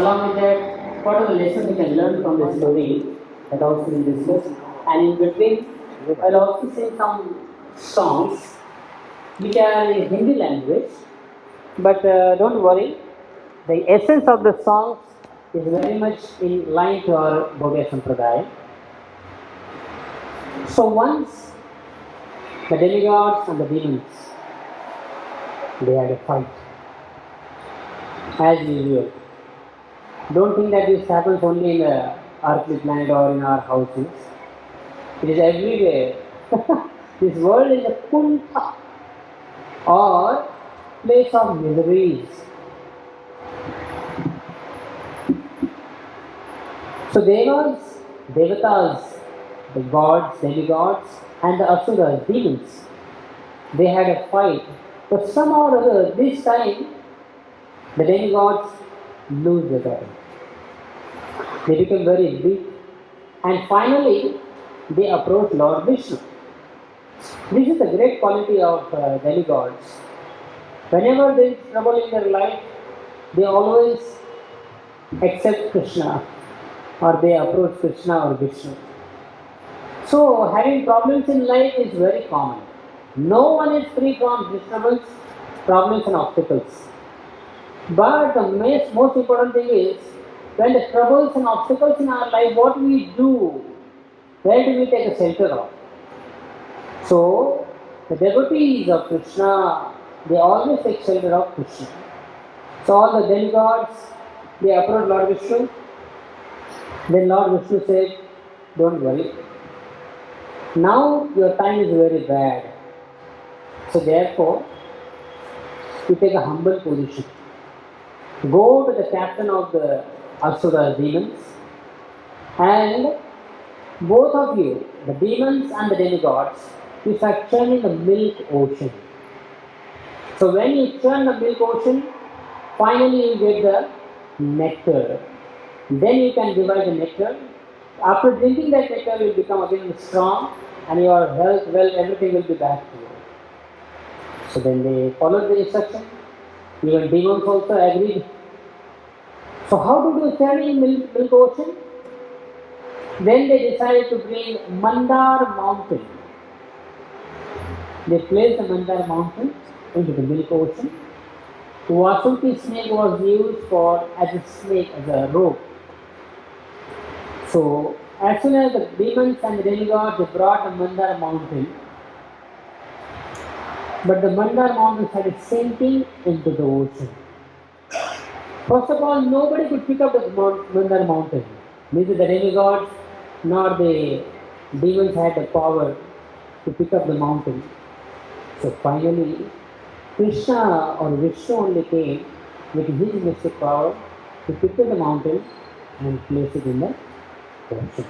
along with that, what are the lessons we can learn from the story that also we discussed. And in between, I'll also sing some songs which are in Hindi language. But don't worry, the essence of the songs is very much in line to our Gaudiya Sampradaya. So once the demigods and the demons, they had a fight, as usual. Don't think that this happens only in the earthly planet or in our houses. It is everywhere. This world is a kunta or place of miseries. So devas, devatas, the gods, demigods, and the asuras, demons, they had a fight. But somehow or other, this time, the demigods lose the battle. They become very weak, and finally, they approach Lord Vishnu. This is the great quality of demigods. Whenever there is trouble in their life, they always accept Krishna, or they approach Krishna or Vishnu. So, having problems in life is very common. No one is free from disturbance, problems, and obstacles. But the most important thing is, when the troubles and obstacles in our life, what we do, where do we take a shelter of? So, the devotees of Krishna, they always take shelter of Krishna. So, all the demigods, they approach Lord Vishnu. Then Lord Vishnu said, don't worry. Now your time is very bad. So therefore, you take a humble position. Go to the captain of the Asura demons, and both of you, the demons and the demigods, you start churning the milk ocean. So when you churn the milk ocean, finally you get the nectar. Then you can divide the nectar. After drinking that nectar, you will become again strong, and your health, wealth, everything will be back to you. So then they followed the instruction. Even demons also agreed. So how to do churning milk ocean? Then they decided to bring Mandar mountain. They placed the Mandar mountain into the milk ocean. Vasuki snake was used as a rope. So as soon as the demons and the demigods, they brought the Mandar mountain, but the Mandar mountain started sinking into the ocean. First of all, nobody could pick up the Mandar mountain. Neither the demigods nor the demons had the power to pick up the mountain. So finally, Krishna or Vishnu only came with his mystic power to pick up the mountain and place it in the ocean.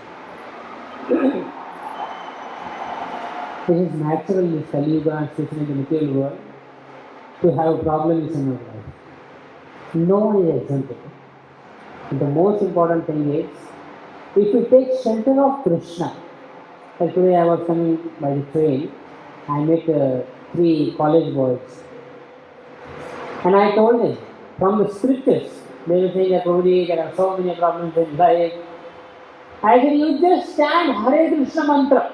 It is natural in this Kali Yuga and especially in the material world to have problems in our life. No one is exempted. The most important thing is, if you take shelter of Krishna, like today I was coming by the train, I met 3 college boys, and I told them from the scriptures, they were saying that Prabhuji, there are so many problems in life. I said, you just stand Hare Krishna mantra.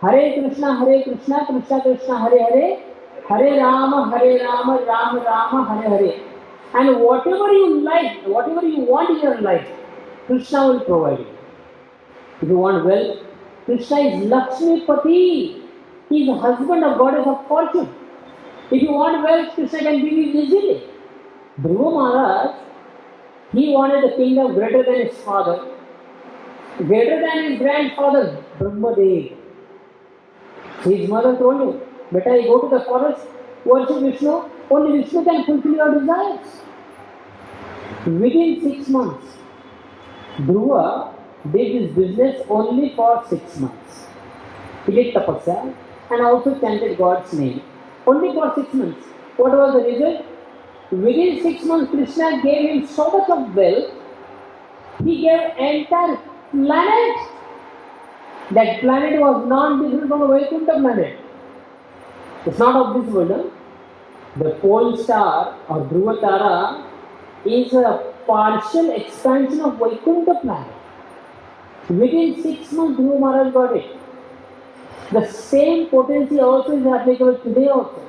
Hare Krishna, Krishna Krishna, Hare Hare, Hare Rama, Rama Rama, Hare Hare. And whatever you like, whatever you want in your life, Krishna will provide you. If you want wealth, Krishna is Lakshmi Pati. He is the husband of goddess of fortune. If you want wealth, Krishna can give you easily. Dhruva Maharaj, he wanted a kingdom greater than his father, greater than his grandfather, Brahmadev. His mother told him, "Beta, you go to the forest, worship Vishnu, only Vishnu can fulfill your desires." Within 6 months, Dhruva did his business only for 6 months. He did tapasya and also chanted God's name. Only for 6 months. What was the result? Within 6 months, Krishna gave him so much of wealth, he gave entire planet. That planet was non-different from the Vaikuntha planet. It's not of this world. The pole star or Dhruva Tara is a partial expansion of Vaikuntha planet. Within 6 months, Dhruva Maharaj got it. The same potency also is applicable today also.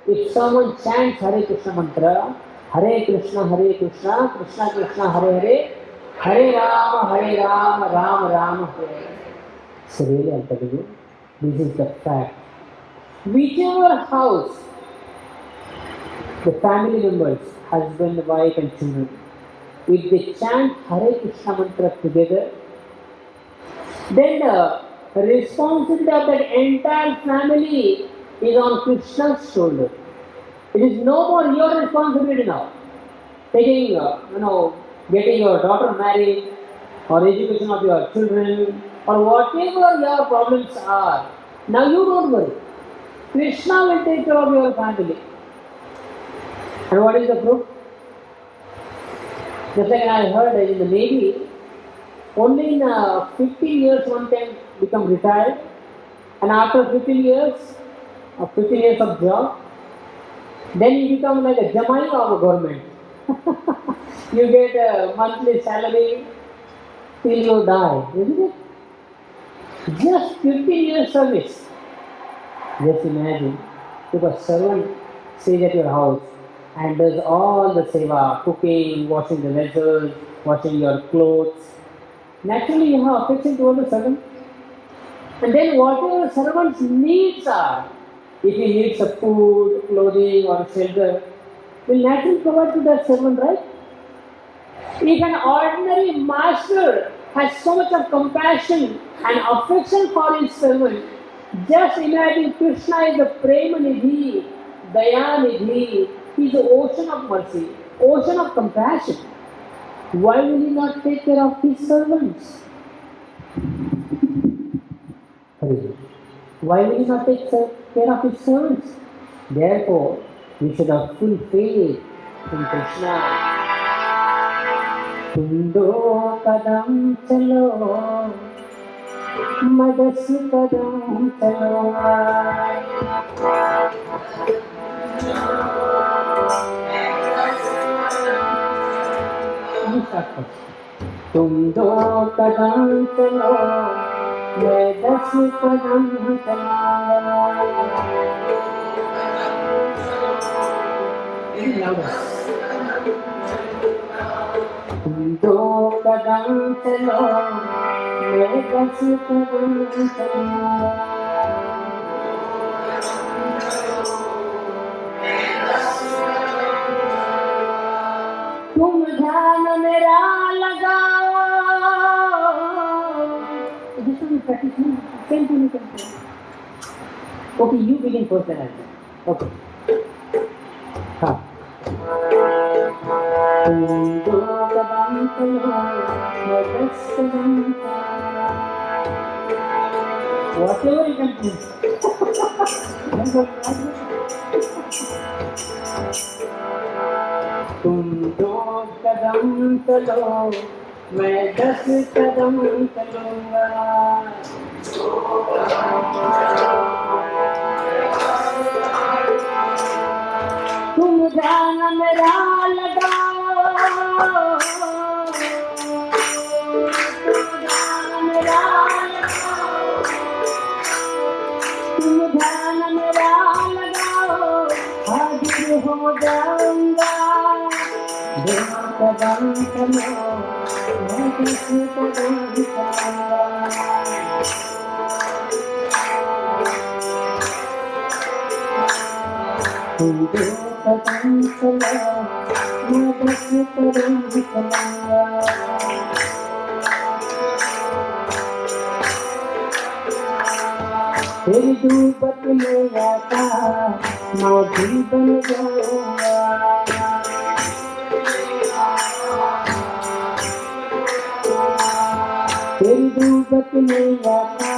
If someone chants Hare Krishna mantra, Hare Krishna, Krishna Krishna, Hare Hare, Hare Rama, Rama Rama, Hare Hare. So really, I'll tell you, this is the fact. Whichever house, the family members, husband, wife and children, if they chant Hare Krishna mantra together, then the responsibility of that entire family is on Krishna's shoulder. It is no more your responsibility now. Taking, getting your daughter married, or education of your children, or whatever your problems are. Now you don't worry. Krishna will take care of your family. And what is the proof? Just like I heard in the Navy, only in 15 years one can become retired, and after 15 years of job, then you become like a Jamai of a government. You get a monthly salary till you die, isn't it? Just 15 years service. Just imagine if a servant stays at your house and does all the seva, cooking, washing the vessels, washing your clothes. Naturally, you have affection towards the servant. And then whatever the servant's needs are, if he needs a food, clothing or shelter, will naturally provide to that servant, right? If an ordinary master has so much of compassion and affection for his servant, just imagine Krishna is the Prema Nidhi, Daya Nidhi. He is the ocean of mercy, ocean of compassion. Why will he not take care of his servants? Why will he not take care of his servants? Therefore, we should have full faith in Krishna. तुम दो कदम चलो मैं 10 कदम चलूंगा तुम 2 कदम चलो मैं 10 कदम चलूंगा तुम 2 कदम चलो मैं 10 कदम चलूंगा तुम ध्यान मेरा लगाओ Okay, you begin first and I okay. हाँ तुम 2 कदम चलो मैं 10 कदम whatever you can do. तुम 2 कदम चलो मैं 10 कदम चलूंगा तुम ध्यान मेरा लगाओ तुम ध्यान मेरा लगाओ हाजिर हो जाऊंगा 2 कदम चलो मैं 10 कदम चलूंगा तुम 2 कदम चलो मैं 10 कदम चलूंगा तेरी धूप में आता मैं भी बन जाऊंगा तेरी धूप में आता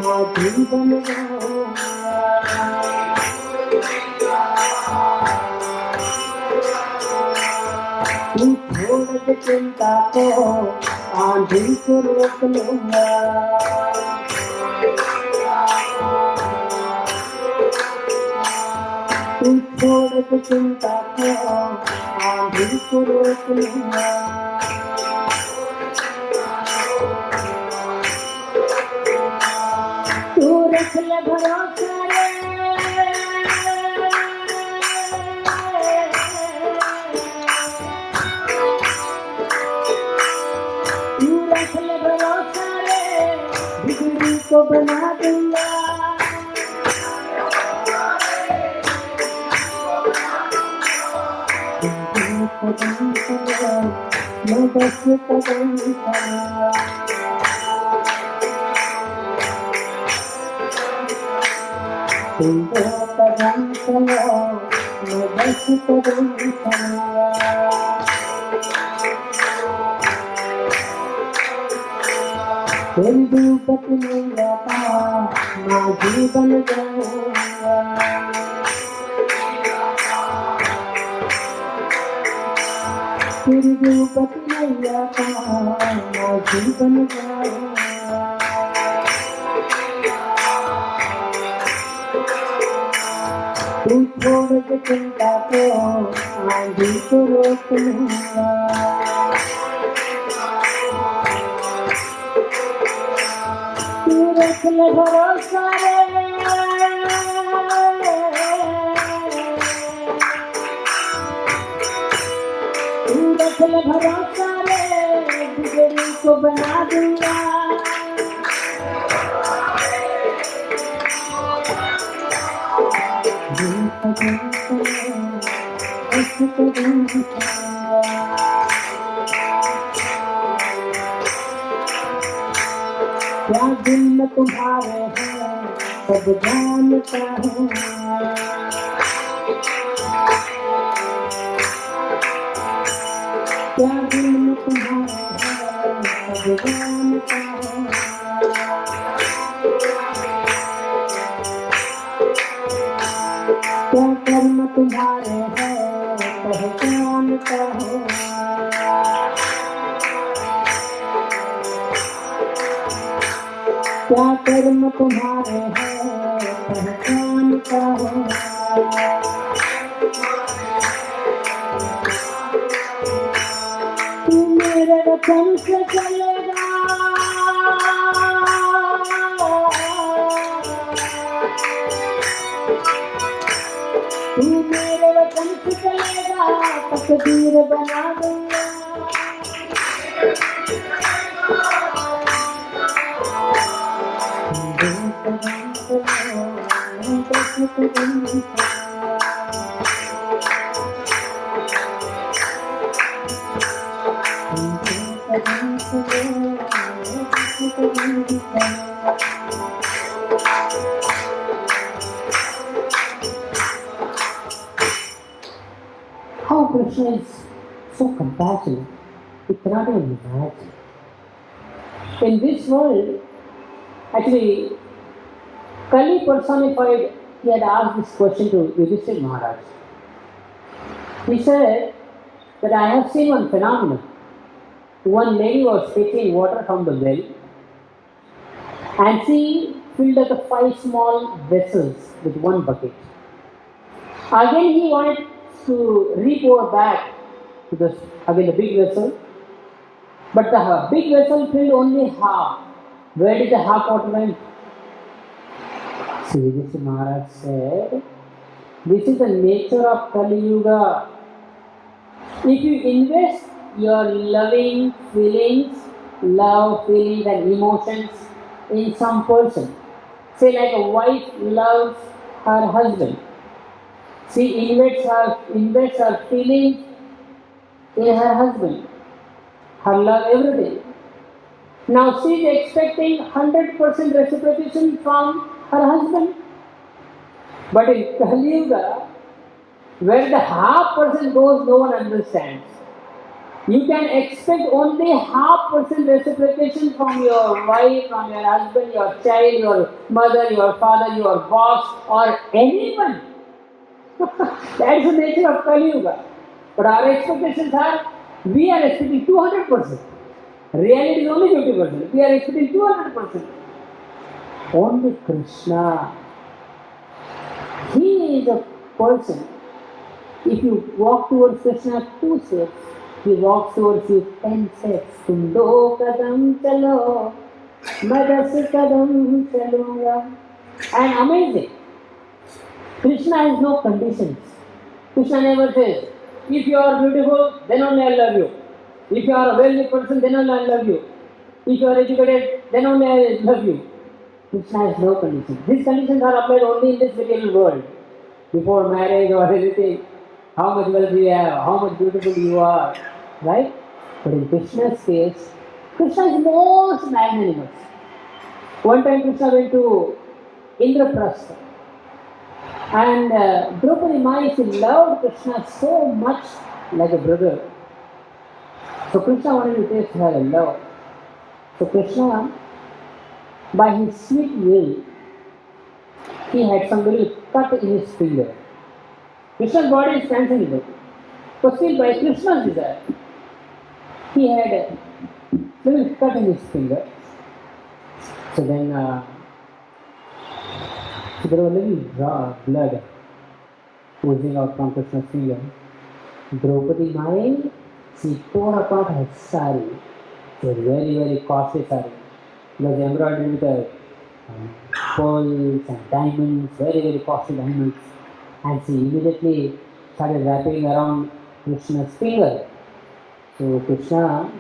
मैं भी बन जाऊंगा तू छोड़ दे चिंता को आंधी को रोक लूंगा तू छोड़ दे चिंता को माझी को रोक लूंगा। तू रख ले भरोसा रे, तू रख ले भरोसा रे, बिगड़ी को बना दूंगा। कदम चला मैं बस कदम चला, तुम तो कदम चला मैं बस कदम चला। तेरी धूप में लगा माझी बन जाऊंगा। तेरी धूप में लगा माझी बन जाऊंगा। तू छोड़ के चिंता को आंधी को रोक लूंगा। तू रख ले भरोसा रे, तू रख ले भरोसा रे, बिगड़ी को बना दूंगा। क्या दिल में तुम्हारे है सब जानता हूँ। क्या दिल में तुम्हारे है सब जानता हूँ। क्या कर्म तुम्हारे है पहचानता हूँ। क्या कर्म तुम्हारे है पहचानता हूँ। तू मेरे वचन से चलेगा, तू मेरे वचन से चलेगा, तकदीर बना दूंगा। How Krishna is so compassionate, we cannot even imagine. In this world, actually, Kali personified, he had asked this question to Yudhishthira Maharaj. He said that I have seen one phenomenon. One lady was fetching water from the well and she filled up the 5 small vessels with one bucket. Again he wanted to re-pour back to the big vessel, but the big vessel filled only half. Where did the half water went? Sri Maharaj said, this is the nature of Kali Yuga. If you invest your loving feelings, love, feelings and emotions in some person, say like a wife loves her husband, she invests her feelings in her husband, her love, everything. Now she is expecting 100% reciprocation from her husband. But in Kali Yuga, where the half person goes, no one understands. You can expect only 0.5% reciprocation from your wife, from your husband, your child, your mother, your father, your boss, or anyone. That is the nature of Kali Yuga. But our expectations are, we are expecting 200%. Reality is only 50%. We are expecting 200%. Only Krishna, he is a person If you walk towards Krishna 2 steps, he walks towards you 10 steps. तुम 2 कदम चलो, मैं 10 कदम चलूँगा. And amazing, Krishna has no conditions. Krishna never says, if you are beautiful, then only I love you. If you are a wealthy person, then only I love you. If you are educated, then only I love you. Krishna has no conditions. These conditions are applied only in this material world. Before marriage or anything, how much wealth you have, how much beautiful you are, right? But in Krishna's case, Krishna is most magnanimous. One time Krishna went to Indraprastha, and Draupadi Mai, she loved Krishna so much like a brother. So Krishna wanted to taste her love. So Krishna, by his sweet will, he had some little cut in his finger. Krishna's body is dancing enough. But still by Krishna's desire, he had a little cut in his finger. So then there was a little blood oozing out from Krishna's finger. Draupadi Mai, she tore apart her sari. It was very, very costly sari. It was embroidered with pearls and diamonds, very, very costly diamonds. And she immediately started wrapping around Krishna's finger. So Krishna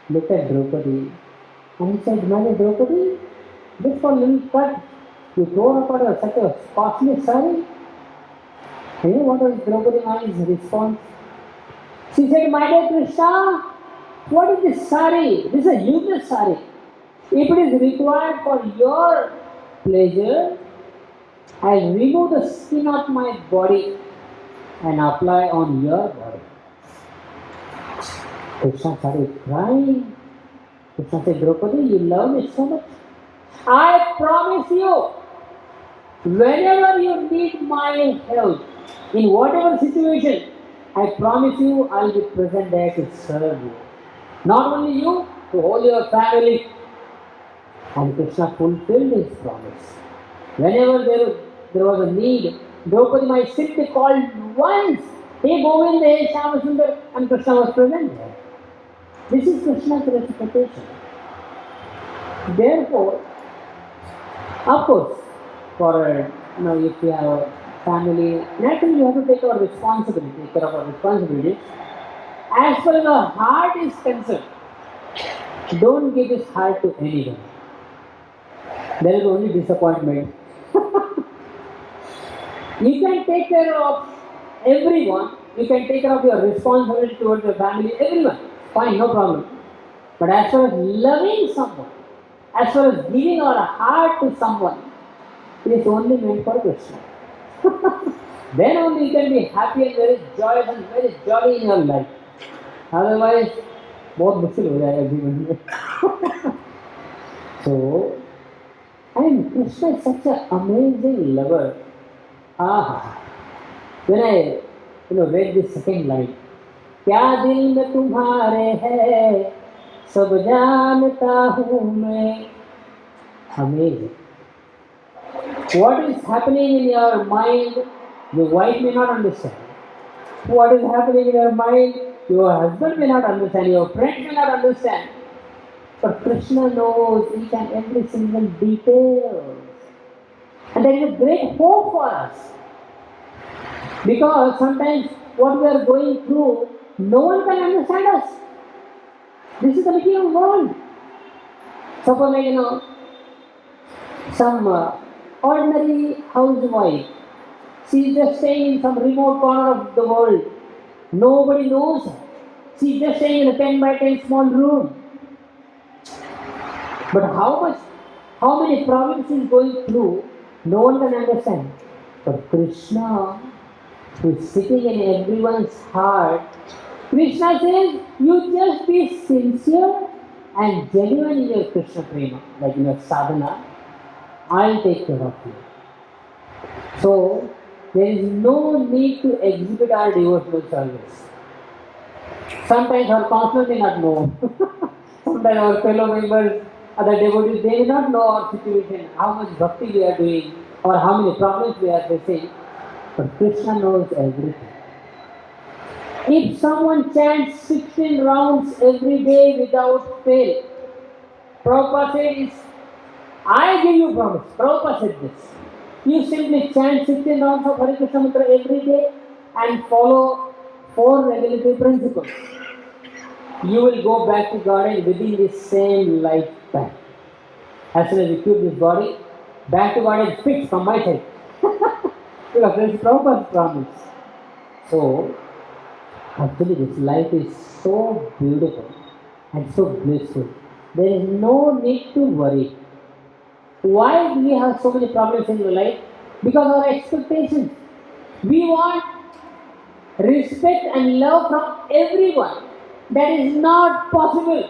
looked at Draupadi and he said, Mother Draupadi, this for little cut, you tore apart such a costly sari. And you know what was Draupadi Mai's response? She said, My dear Krishna, what is this sari? This is a useless sari. If it is required for your pleasure, I'll remove the skin of my body and apply on your body. Krishna started crying. Krishna said, Draupadi, you love me so much. I promise you, whenever you need my help, in whatever situation, I promise you I'll be present there to serve you. Not only you, to all your family. And Krishna fulfilled his promise. Whenever there was a need, Draupadi might simply called once, Hey Govind, Hey Shyama, and Krishna was present there. This is Krishna's reciprocation. Therefore, of course, if you have a family, naturally you have to take our responsibility, take care of our responsibilities. As far as our heart is concerned, don't give this heart to anyone. There is only disappointment. You can take care of everyone. You can take care of your responsibility towards your family, everyone. Fine, no problem. But as far as loving someone, as far as giving our heart to someone, it is only meant for Krishna. Then only you can be happy and very joyous and very jolly in your life. Otherwise, बहुत मुश्किल हो जाएगा जीवन में. So, and Krishna is such an amazing lover. When I read this second line, क्या दिल में तुम्हारे है सब जानता हूँ मैं. Amazing. What is happening in your mind, your wife may not understand. What is happening in your mind, your husband may not understand, your friend may not understand. But Krishna knows each and every single detail. And there is a great hope for us. Because sometimes what we are going through, no one can understand us. This is the material world. Suppose some ordinary housewife, she is just staying in some remote corner of the world. Nobody knows her. She is just staying in a 10 by 10 small room. But how many problems she is going through, no one can understand. But Krishna, who is sitting in everyone's heart, Krishna says, you just be sincere and genuine in your Krishna prema, like in your sadhana, I'll take care of you. So, there is no need to exhibit our devotional service. Sometimes our counselor may not know. Sometimes our fellow members, other devotees, they may not know our situation, how much bhakti we are doing, or how many problems we are facing. But Krishna knows everything. If someone chants 16 rounds every day without fail, Prabhupada says, I give you promise. Prabhupada said this. You simply chant 16 rounds of Hare Krishna Mantra every day and follow 4 regulatory principles. You will go back to Godhead within the same lifetime. As soon as you keep this body, back to Godhead fixed from my side. Because this is Prabhupada's promise. So, actually this life is so beautiful and so blissful. There is no need to worry. Why do we have so many problems in our life? Because of our expectations. We want respect and love from everyone. That is not possible.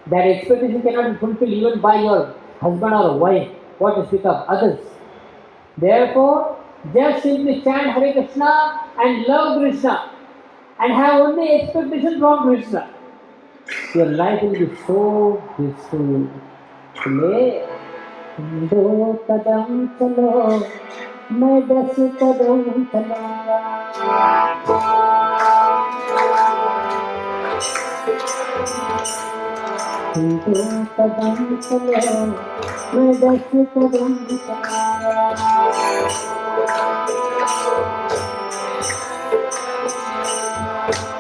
That expectation cannot be fulfilled even by your husband or wife. What to speak of others? Therefore, just simply chant Hare Krishna and love Krishna and have only expectation from Krishna. Your life will be so peaceful. ले दो कदम चलो मैं 10 कदम चलूंगा दो कदम चलो मैं 10 कदम चलूंगा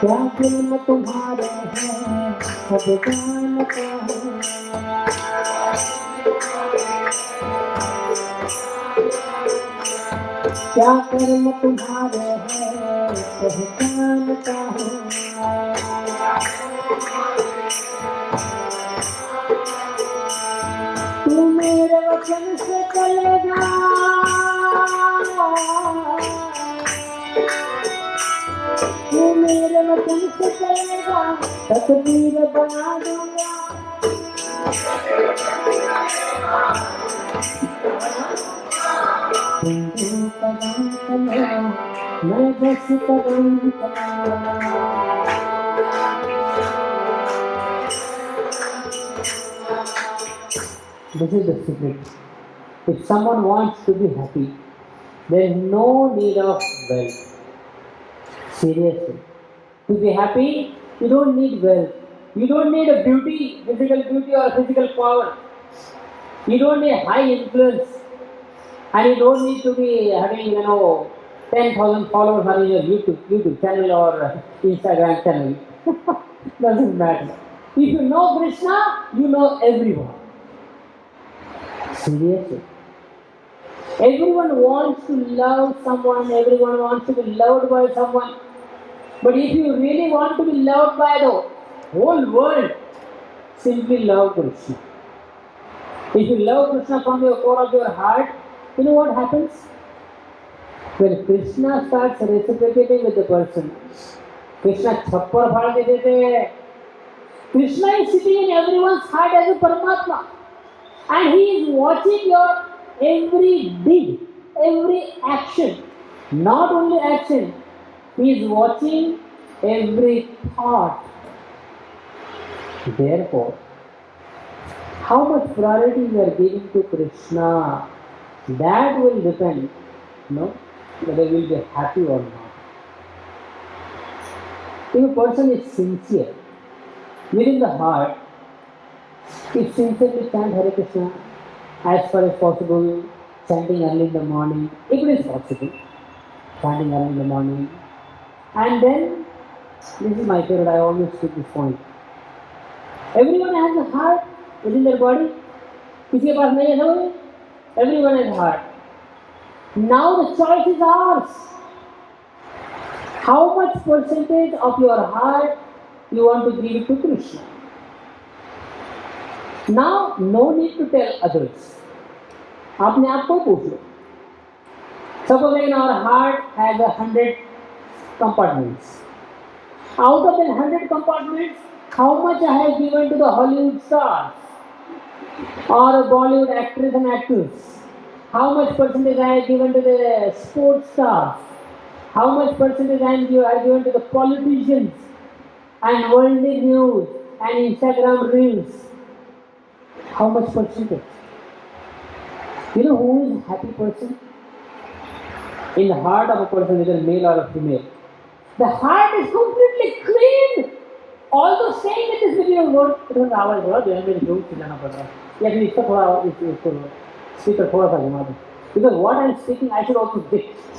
क्या दिल में तुम्हारे हैं सब जानता हूँ क्या कर्म तुम्हारे हैं पहचानता हूँ तू मेरे वचन से चलेगा तू मेरे वचन से चलेगा तकदीर बना दूंगा कदम चलो मैं 10 कदम चलूंगा This is the secret. If someone wants to be happy, there is no need of wealth. Seriously. To be happy, you don't need wealth. You don't need a beauty, physical beauty or physical power. You don't need high influence. And you don't need to be having, 10,000 followers on your YouTube channel or Instagram channel. Doesn't matter. If you know Krishna, you know everyone. Seriously. Everyone wants to love someone, everyone wants to be loved by someone. But if you really want to be loved by the whole world, simply love Krishna. If you love Krishna from your core of your heart, you know what happens? When Krishna starts reciprocating with the person, Krishna chappar phal de dete. Krishna is sitting in everyone's heart as a Paramatma. And he is watching your every deed, every action. Not only action, he is watching every thought. Therefore, how much priority you are giving to Krishna, that will depend, whether you will be happy or not. If a person is sincere, within the heart, if sincerely chant Hare Krishna as far as possible, chanting early in the morning, if it is possible, chanting early in the morning. And then, this is my favorite, I always take this point. Everyone has a heart within their body. किसी के पास नहीं है ना? Everyone has a heart. Now the choice is ours. How much percentage of your heart you want to give to Krishna? Now, no need to tell others. आपने आपको पूछ लो. Suppose like our heart has 100 compartments. Out of the 100 compartments, how much I have given to the Hollywood stars or Bollywood actors and actors? How much percentage I have given to the sports stars? How much percentage I have given to the politicians and worldly news and Instagram reels? How much percentage? You know who is a happy person? in the heart of a person, whether male or a female. The heart is completely clean. Although saying in this video, don't आवाज बड़ा जो है मेरे जोर चिल्लाना पड़ रहा है या फिर इसका थोड़ा इसको स्पीकर थोड़ा सा घुमा दो because what I'm speaking I should also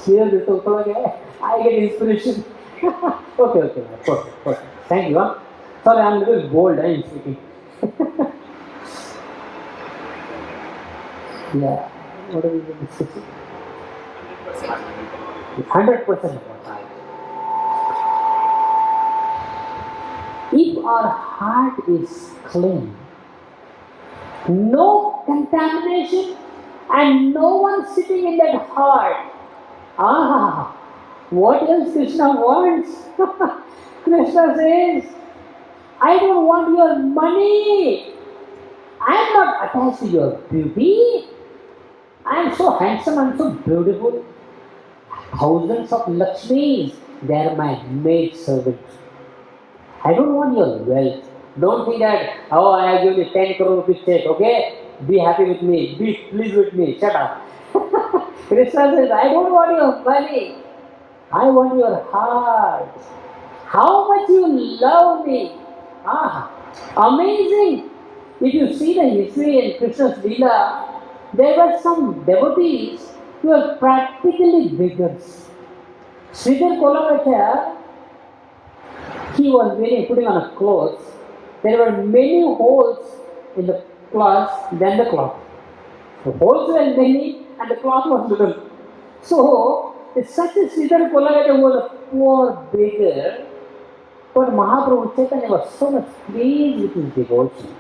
hear this तो थोड़ा क्या है I get inspiration. Okay, perfect. Thank you. Sorry, I'm a little bold in speaking. Yeah, what are we going to say? 100% about that. If our heart is clean, no contamination, and no one sitting in that heart. What else Krishna wants? Krishna says, I don't want your money. I am not attached to your beauty. I am so handsome and so beautiful. Thousands of Lakshmis, they are my maid servants. I don't want your wealth. Don't think that, oh, I have given you 10 crore rupees check, okay? Be happy with me. Be pleased with me. Shut up. Krishna says, I don't want your money. I want your heart. How much you love me. Amazing. If you see the history in Krishna's Leela, there were some devotees who were practically beggars. Sridhar Kolavachar, he was putting on a cloth. There were many holes in the cloth than the cloth. The holes were many and the cloth was little. So, it's such a Sridhar Kolavachar was a poor beggar, but Mahaprabhu Chaitanya was so much pleased with his devotion.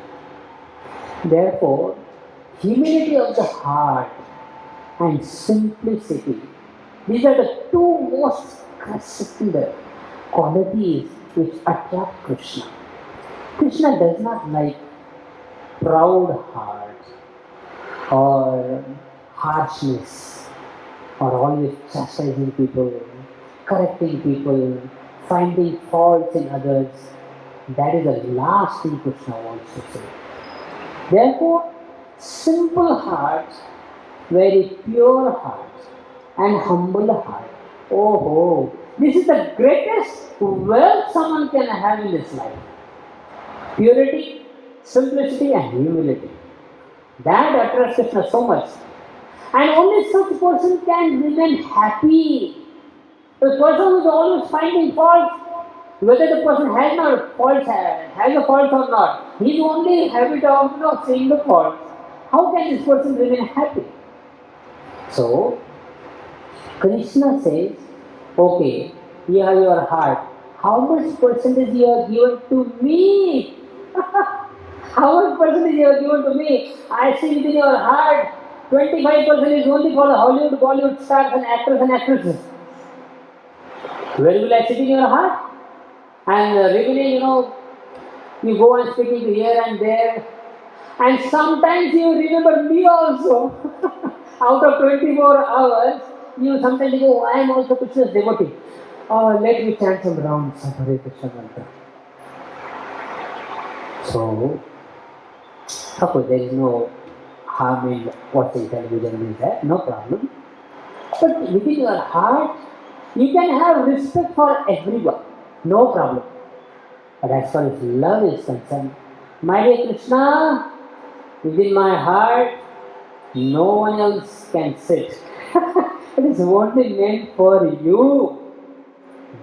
Therefore, humility of the heart and simplicity, these are the two most crucial qualities which attract Krishna. Krishna does not like proud heart or harshness or always chastising people, correcting people, finding faults in others. That is the last thing Krishna wants to say. Therefore, simple hearts, very pure hearts, and humble heart. Oh, this is the greatest wealth someone can have in this life. Purity, simplicity, and humility. That attracts Krishna so much. And only such person can remain happy. The person who is always finding faults, whether the person has not faults, has a fault or not, he is only habit of seeing the faults. How can this person remain happy? So, Krishna says, okay, you have your heart. How much percentage you have given to me? How much percentage you have given to me? I see within your heart, 25% is only for the Hollywood, Bollywood stars and actors and actresses. Where will I sit in your heart? And regularly, you go on speaking here and there. And sometimes you remember me also. Out of 24 hours, you sometimes go, I am also Krishna's devotee. Let me chant some rounds of Hare Krishna mantra. So, of course, there is no harm in watching television is there, no problem. But within your heart, you can have respect for everyone, no problem. But as far as love is concerned, my dear Krishna, within my heart, no one else can sit. It is only meant for you.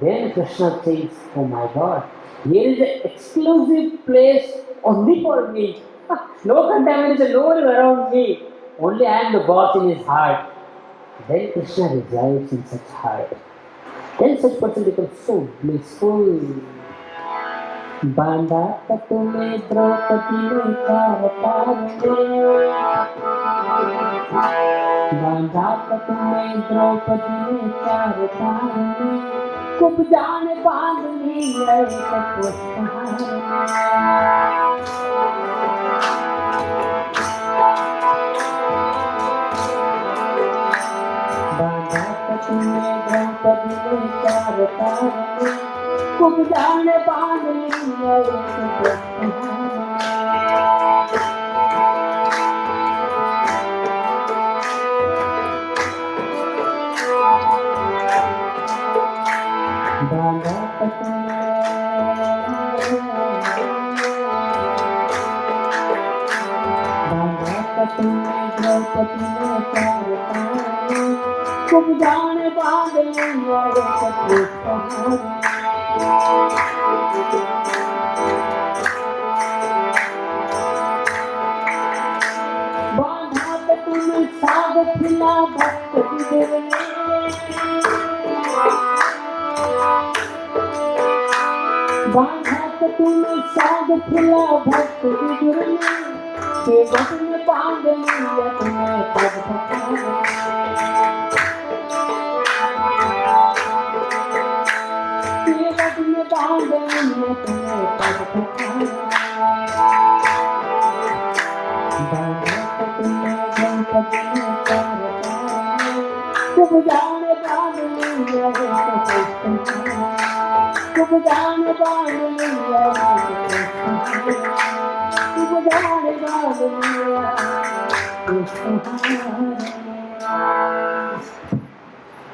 Then Krishna says, oh my God, here is an exclusive place only for me. No contamination, no one is around me. Only I am the boss in his heart. Then Krishna resides in such heart. Then such person becomes so blissful. Banda Katume Draupadi Charatare Banda Katume Draupadi Charatare Kupjane Bandhni Banda Katume Draupadi Charatare Kupjane Bandhni खूब जाने बांधने वाले सपने बांधा तो तुम साग खिला भक्त बिगड़ने बांधा तो तुम साग खिला भक्त बिगड़ने के बटन बांधने अपने पग पकाने खूब जाने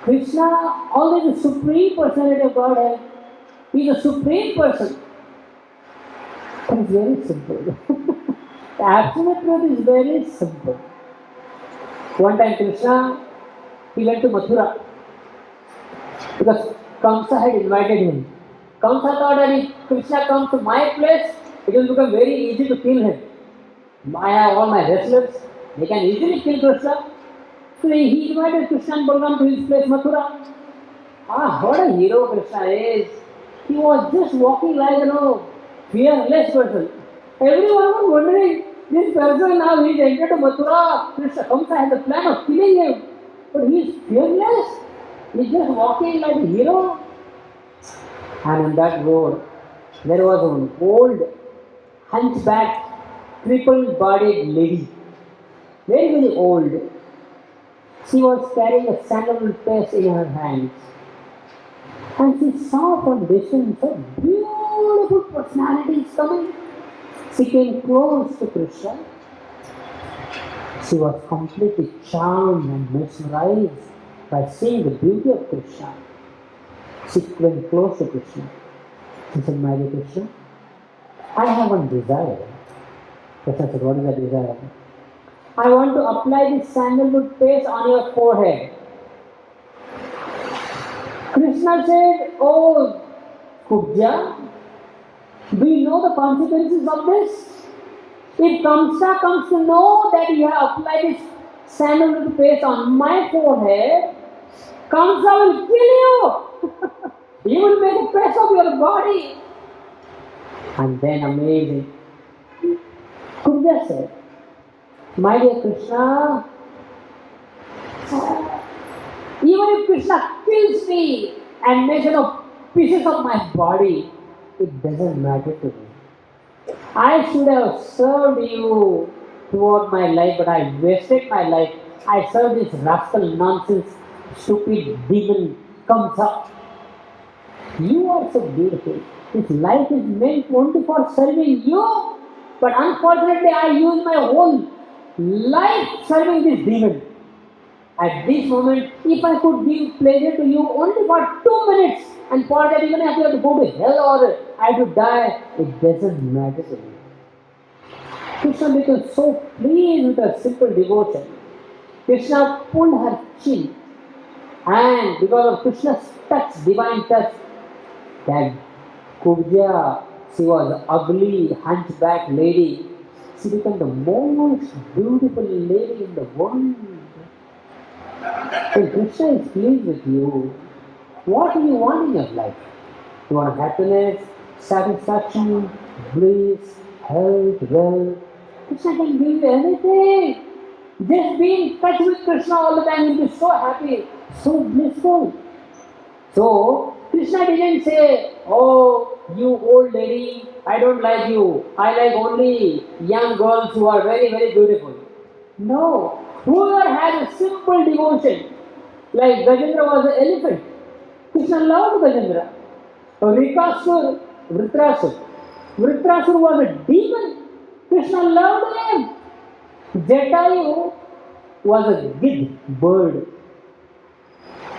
Krishna, always the supreme personality of Godhead, he is a supreme person. It is very simple. The absolute truth is very simple. One time Krishna, he went to Mathura because Kamsa had invited him. Kamsa thought that if Krishna comes to my place, it will become very easy to kill him. I have all my wrestlers, they can easily kill Krishna. So he invited Krishna and Balaram to his place, Mathura. What a hero Krishna is. He was just walking like, fearless person. Everyone was wondering, this person now he is entered to Mathura. Krishna Kamsa has a plan of killing him. But he is fearless. He is just walking like a hero. And on that road, there was an old, hunchback, crippled-bodied lady. Very, very old. She was carrying a sandalwood paste in her hands. And she saw from distance a beautiful personality is coming. She came close to Krishna. She was completely charmed and mesmerized by seeing the beauty of Krishna. She went close to Krishna. She said, "My dear Krishna, I have one desire." Krishna said, "What is that desire?" "I want to apply this sandalwood paste on your forehead." Krishna said, "Oh, Kubja, do you know the consequences of this? If Kamsa comes to know that you have applied this sandalwood paste on my forehead, Kamsa will kill you. He will make a paste of your body." And then amazing, Kubja said, "My dear Krishna, even if Krishna kills me and makes pieces of my body, it doesn't matter to me. I should have served you throughout my life, but I wasted my life. I served this rascal nonsense, stupid demon comes up. You are so beautiful. This life is meant only for serving you, but unfortunately I use my whole life serving this demon. At this moment, if I could give pleasure to you only for 2 minutes, and for that even if I have to go to hell or I have to die, it doesn't matter to me." Krishna became so pleased with her simple devotion. Krishna pulled her chin, and because of Krishna's touch, divine touch, that Kubja, she was an ugly, hunchback lady, she became the most beautiful lady in the world. When Krishna is pleased with you, what do you want in your life? You want happiness, satisfaction, bliss, health, wealth. Krishna can give you anything. Just be in touch with Krishna all the time, you'll be so happy, so blissful. So, Krishna didn't say, "Oh, you old lady, I don't like you. I like only young girls who are very, very beautiful." No. Whoever had a simple devotion, like Gajendra was an elephant, Krishna loved Gajendra. Vritrasur was a demon, Krishna loved him. Jatayu was a gid bird,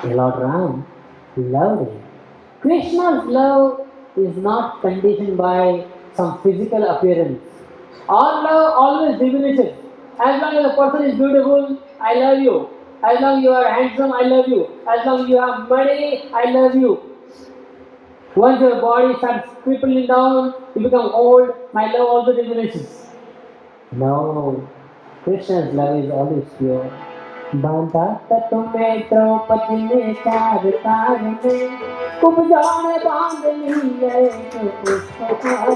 Lord Ram loved him. Krishna's love is not conditioned by some physical appearance. Our love always diminishes. As long as the person is beautiful, I love you. As long as you are handsome, I love you. As long as you have money, I love you. Once your body starts crippling down, you become old, my love also diminishes. No, Krishna's love is always pure. बांधा था तुम्हें द्रौपदी ने चार तार में कुब्जा ने बांध ली है तो पुष्पहार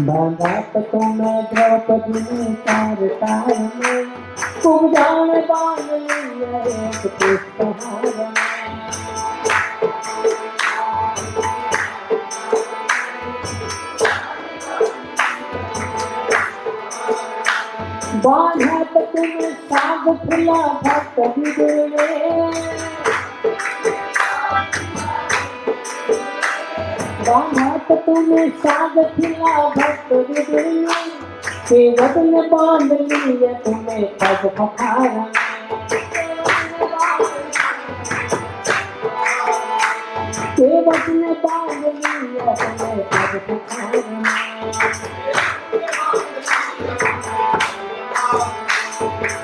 बांधा था तुम्हें द्रौपदी ने चार तार में कुब्जा ने बांध ली है तो पुष्पहार बांधा तो तुम्हें साग फुला भक्त विदुरे बांधा तो तुम्हें साग फुला भक्त विदुरे सेवक ने बांध लिया तुम्हें पग पखारा सेवक ने बांध लिया तुम्हें पग पखारा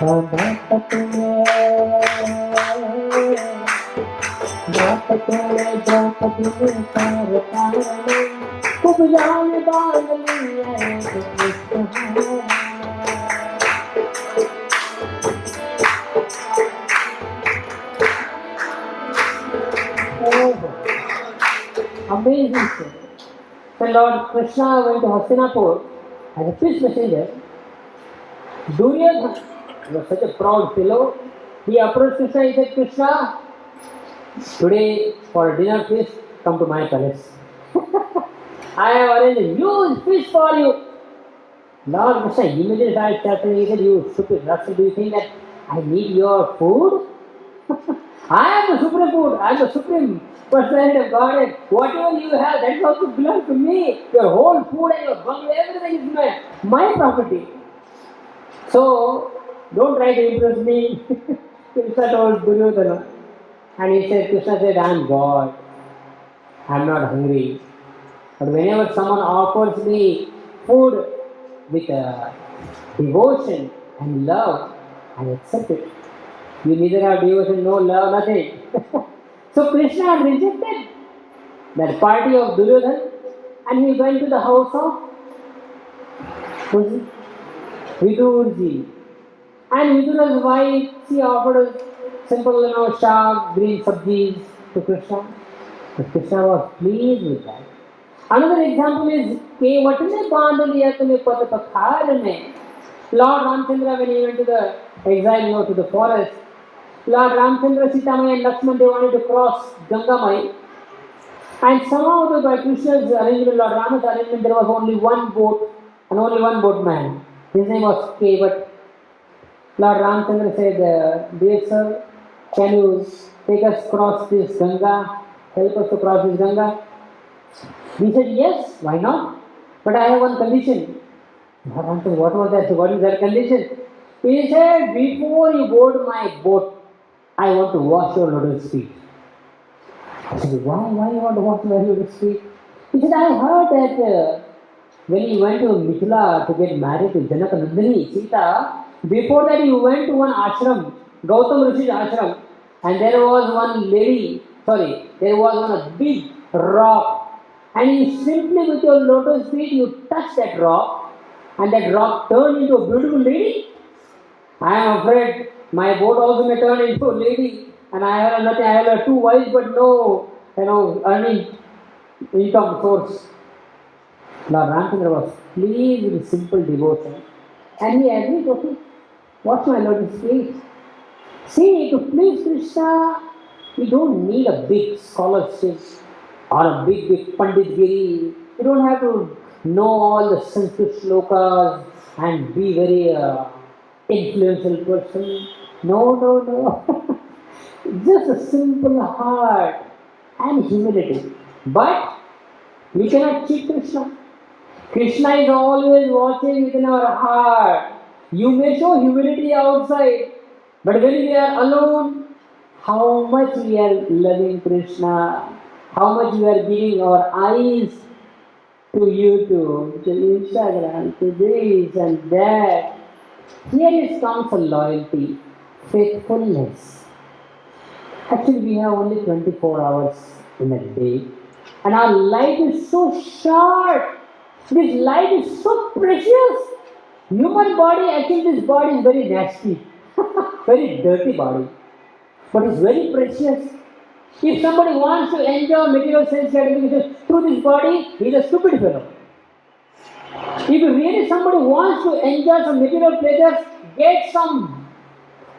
बांधा तुम्हें द्रौपदी ने चार तार में कुब्जा ने बांध लिया तो पुष्पहार Amazing story. The Lord Krishna went to Hastinapur as a peace messenger. Duryodhana was such a proud fellow. He approached Krishna. He said, Krishna, today for dinner feast, come to my palace. I have arranged a huge feast for you. Lord Krishna immediately started shouting. He said, you stupid rascal, do you think that I need your food? I am the supreme food. I am the supreme personality of Godhead. Whatever you have, that is also belongs to me. Your whole food and your bungalow, everything is my property. So, don't try to impress me. Krishna told Duryodhana. And he said, Krishna said, I am God. I am not hungry. But whenever someone offers me food with devotion and love, I accept it. You neither have devotion, no love, nothing. So Krishna had rejected that party of Duryodhana and he went to the house of Vidurji. And Vidura's wife, she offered a simple, sharp, green sabjis to Krishna. But Krishna was pleased with that. Another example is Kevatne Bandaliya Tune Patapakharane. Lord Ramchandra, when he went to the exile, to the forest, Lord Ramchandra, Sitamaya and Lakshman, they wanted to cross Gangamai. And somehow by Krishna's arrangement, Lord Rama's arrangement, there was only one boat and only one boatman. His name was Kevat. Lord Ramchandra said, dear sir, can you take us across this Ganga? Help us to cross this Ganga? He said, yes, why not? But I have one condition. Lord Ramchandra, what was that? What is that condition? He said, before you board my boat, I want to wash your lotus feet. I said, why you want to wash my lotus feet? He said, I heard that when you went to Mithila to get married to Janakanandani, Sita, before that you went to one ashram, Gautam Rishi's ashram, and there was one big rock, and you simply with your lotus feet, you touch that rock, and that rock turned into a beautiful lady. I am afraid my boat also may turn into a lady, and I have nothing. I have two wives, but no, earning income source. Lord Ramchandra was pleased with simple devotion, and he agreed, okay, wash my lotus feet. See, to please Krishna, you don't need a big scholarship or a big Panditgiri. You don't have to know all the Sanskrit shlokas and be very influential person. No. Just a simple heart and humility. But we cannot cheat Krishna. Krishna is always watching within our heart. You may show humility outside, but when we are alone, how much we are loving Krishna, how much we are giving our eyes to YouTube, to Instagram, to this and that. Here is comes a loyalty, faithfulness. Actually, we have only 24 hours in a day, and our life is so short. This life is so precious. Human body, I think this body is very nasty, very dirty body, but it's very precious. If somebody wants to enjoy material sense gratification through this body, he is a stupid fellow. If really somebody wants to enjoy some material pleasures, get some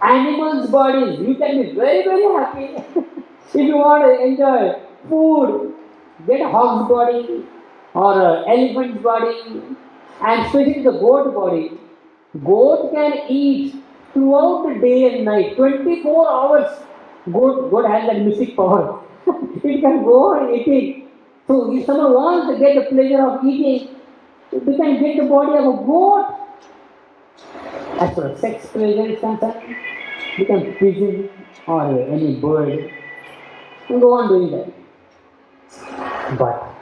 animals' bodies. You can be very, very happy. If you want to enjoy food, get a hog's body or an elephant's body, and especially the goat body. Goat can eat throughout the day and night, 24 hours. Goat has that mystic power. It can go on eating. So if someone wants to get the pleasure of eating, we can get the body of a goat. As far as sex pleasure is concerned, we can pigeon or any bird and go on doing that. But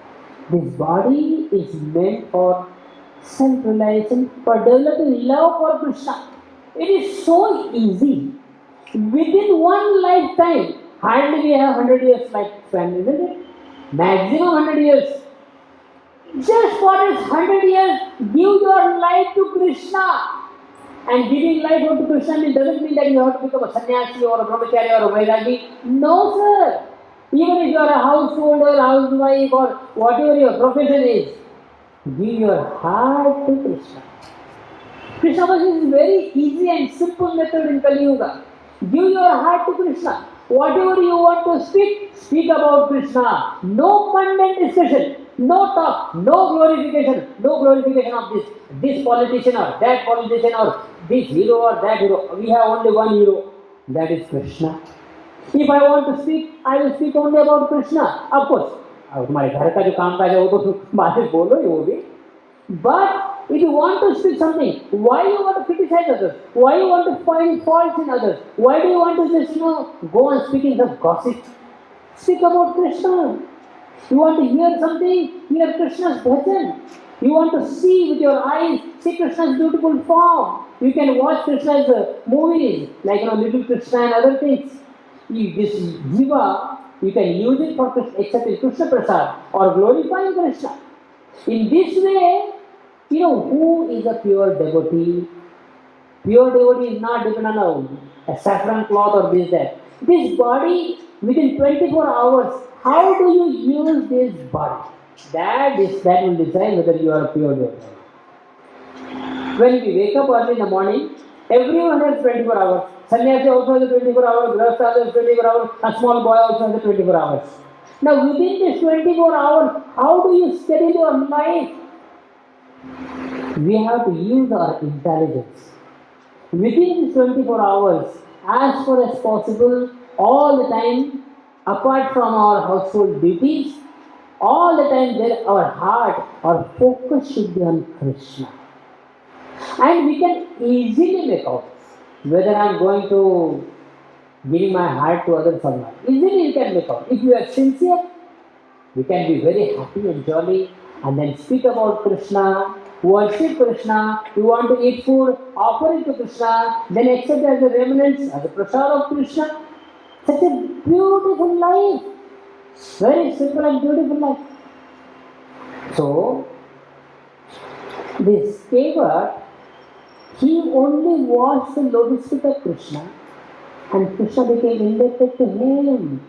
this body is meant for self-realization, for developing love for Krishna. It is so easy. Within one lifetime, hardly we have 100 years lifespan, isn't it? Maximum 100 years. Just for this 100 years, give your life to Krishna. And giving life to Krishna doesn't mean that you have to become a sannyasi or a brahmachari or a vairagi. No, sir. Even if you are a householder, housewife, or whatever your profession is, give your heart to Krishna. Krishna consciousness is very easy and simple method in Kali Yuga. Give your heart to Krishna. Whatever you want to speak, speak about Krishna. No mundane discussion, no talk, no glorification of this politician or that politician or this hero or that hero. We have only one hero, that is Krishna. If I want to speak, I will speak only about Krishna. Of course, तुम्हारे घर का जो काम काज है वो तो बातें बोलो ही वो भी. But if you want to speak something, why you want to criticize others? Why you want to find faults in others? Why do you want to just go on speaking some gossip? Speak about Krishna. You want to hear something? Hear Krishna's bhajan. You want to see with your eyes, see Krishna's beautiful form. You can watch Krishna's movies like Little Krishna and other things. This jiva, you can use it for accepting Krishna Prasad or glorifying Krishna. In this way, who is a pure devotee? Pure devotee is not dependent on a saffron cloth or this, that. This body, within 24 hours, how do you use this body? That will decide whether you are a pure devotee. When we wake up early in the morning, everyone has 24 hours. Sannyasi also has 24 hours, Grahastha has 24 hours, a small boy also has 24 hours. Now within this 24 hours, how do you schedule your life? We have to use our intelligence. Within these 24 hours, as far as possible, all the time, apart from our household duties, all the time our heart, our focus should be on Krishna. And we can easily make out whether I am going to give my heart to others or not. Easily you can make out. If you are sincere, you can be very happy and jolly and then speak about Krishna, worship Krishna. You want to eat food, offer it to Krishna, then accept as a remnants, as a prasad of Krishna. Such a beautiful life. Very simple and beautiful life. So, this Kevat, he only washed the lotus feet of Krishna and Krishna became indebted to him.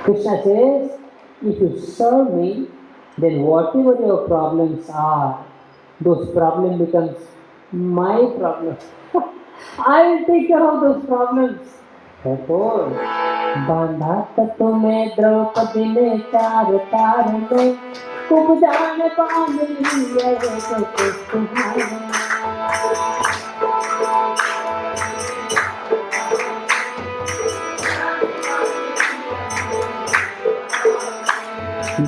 Krishna says, if you serve me, then whatever your problems are, those problems becomes my problems. I will take care of those problems. Therefore, बांधा तुम्हें द्रौपदी ने चार तार में खूब जान पान लिया तो तुम्हारे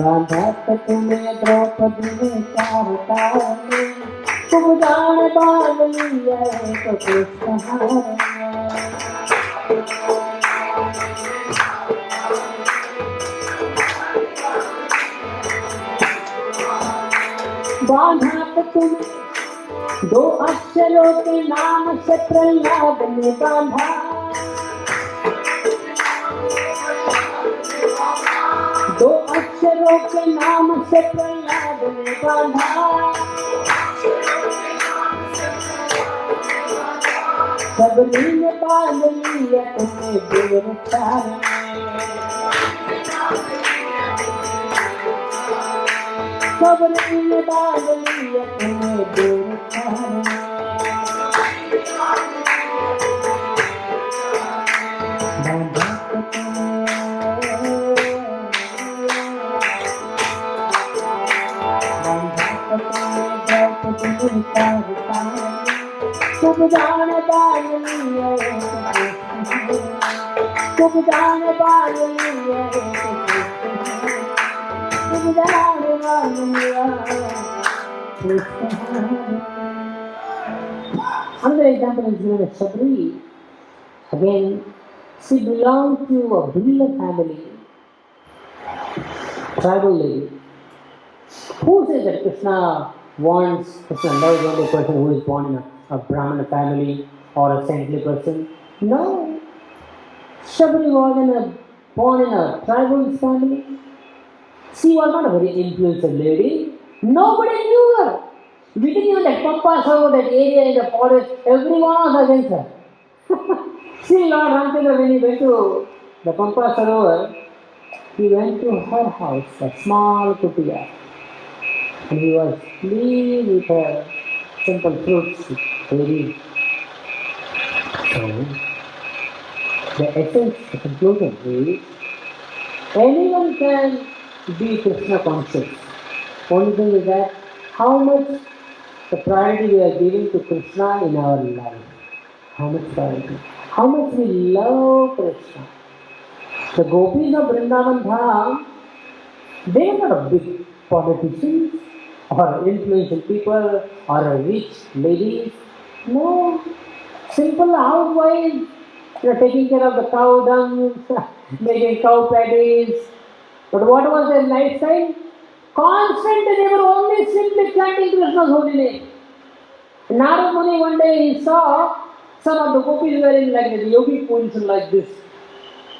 बांधा तुम्हें द्रौपदी ने चार तार में खूब जान पान लिया तो तुम्हारे बांधा तो तुम्हें दो अक्षरों के नाम से प्रहलाद ने बांधा, दो अक्षरों के नाम से प्रहलाद ने बांधा, सबरी ने बांध लिया तुम्हें दूर चार में, सबरी ने बांध लिया तुम्हें दूर चार में, तुम जान बाल लिए, तुम जान बाल लिए, तुम जान बाल लिया। Another example is given as Shabri. Again, she belonged to a Bhila family, tribal lady. Who says that Krishna loves only a person who is born in a Brahmana family or a saintly person? No. Shabri was born in a tribal family. She was not a very influential lady. Nobody knew her. We didn't even that Pampa Sarovar, that area in the forest, everyone was against her. Still Lord Ramchandra, when he went to the Pampa Sarovar, he went to her house, a small kutiya. And he was pleased with her simple fruits, very. So, the essence, the conclusion is, anyone can be Krishna conscious. Only thing is that how much the priority we are giving to Krishna in our life. How much priority? How much we love Krishna. The gopis of Vrindavan Dham, they are not big politicians or influential people or rich ladies. No, simple housewives, taking care of the cow dung, making cow patties. But what was their lifestyle? Constantly they were only simply chanting Krishna's holy name. Narad Muni one day he saw some of the gopis were in like the yogic position like this.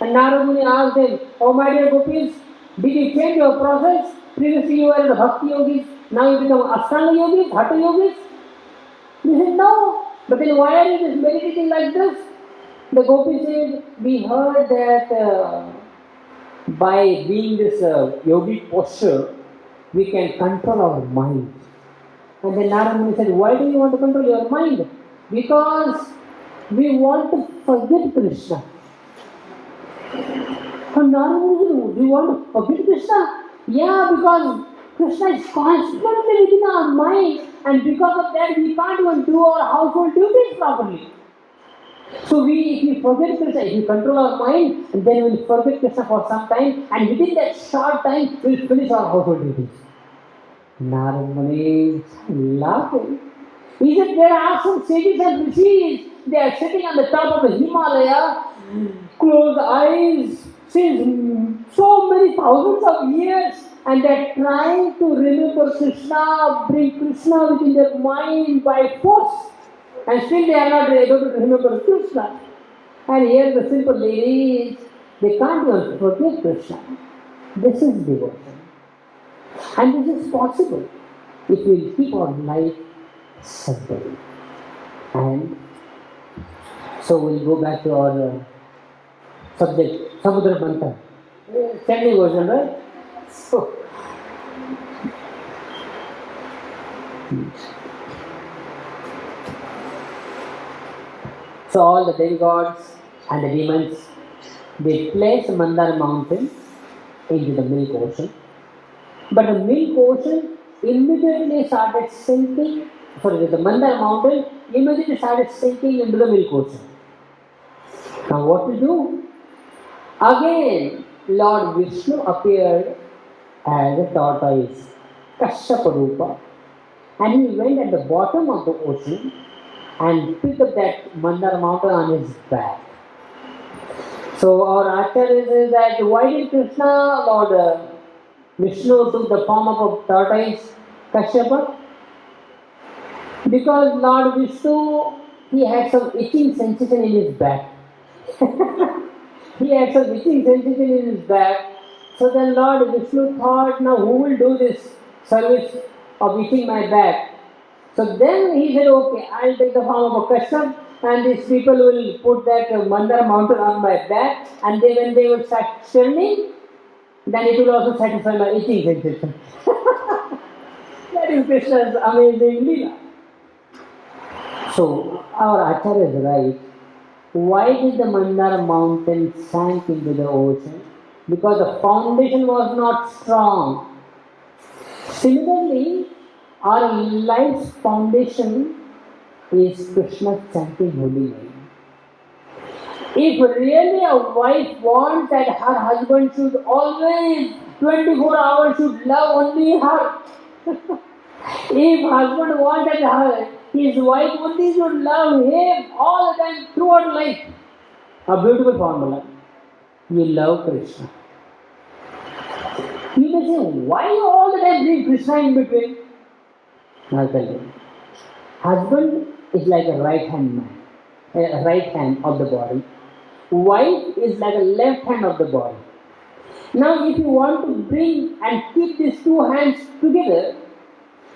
And Narad Muni asked them, "Oh my dear gopis, did you change your process? Previously you were the Bhakti yogis, now you become Ashtanga yogis, Hatha yogis?" He said, "No, but then why are you meditating like this?" The gopis said, "We heard that by being this yogic posture, we can control our mind." And then Narad Muni said, "Why do you want to control your mind?" "Because we want to forget Krishna." And Narad Muni said, "Do you want to forget Krishna?" "Yeah, because Krishna is constantly within our mind, and because of that we can't even do our household duties properly. So if we forget Krishna, if we control our mind, then we'll forget Krishna for some time, and within that short time, we'll finish our household duties." Narad Muni is laughing. He said, "There are some sages and rishis, they are sitting on the top of the Himalaya, closed eyes, since so many thousands of years, and they are trying to remember Krishna, bring Krishna within their mind by force. And still they are not able to remember Krishna. And here the simple ladies, they can't even forget Krishna." This is devotion. And this is possible if we keep our life simple. And so we'll go back to our subject, Samudra Manthan. Standing version, right? So all the demigods and the demons, they placed Mandar mountain into the milk ocean. But the milk ocean immediately started sinking, the Mandar mountain immediately started sinking into the milk ocean. Now what to do? Again, Lord Vishnu appeared as a tortoise, Kashyapa Rupa, and he went at the bottom of the ocean and picked up that Mandar mountain on his back. So our Acharya says that why did Krishna, Lord Vishnu took the form of a tortoise? Kashyapa? Because Lord Vishnu, he had some itching sensation in his back. He had some itching sensation in his back. So then Lord Vishnu thought, now who will do this service of itching my back? So then he said, okay, I'll take the form of a Kashyap, and these people will put that Mandara mountain on my back, and when they will start churning, then it will also satisfy my itching sensation. That is Krishna's amazing Leela. So, our Acharya is right. Why did the Mandara mountain sank into the ocean? Because the foundation was not strong. Similarly, our life's foundation is Krishna chanting holy name. If really a wife wants that her husband should always 24 hours should love only her, if husband wants that his wife only should love him all the time throughout life, a beautiful formula. You love Krishna. You may say, why all the time bring Krishna in between? I'll tell you. Husband is like a right hand man, a right hand of the body. Wife is like a left hand of the body. Now, if you want to bring and keep these two hands together,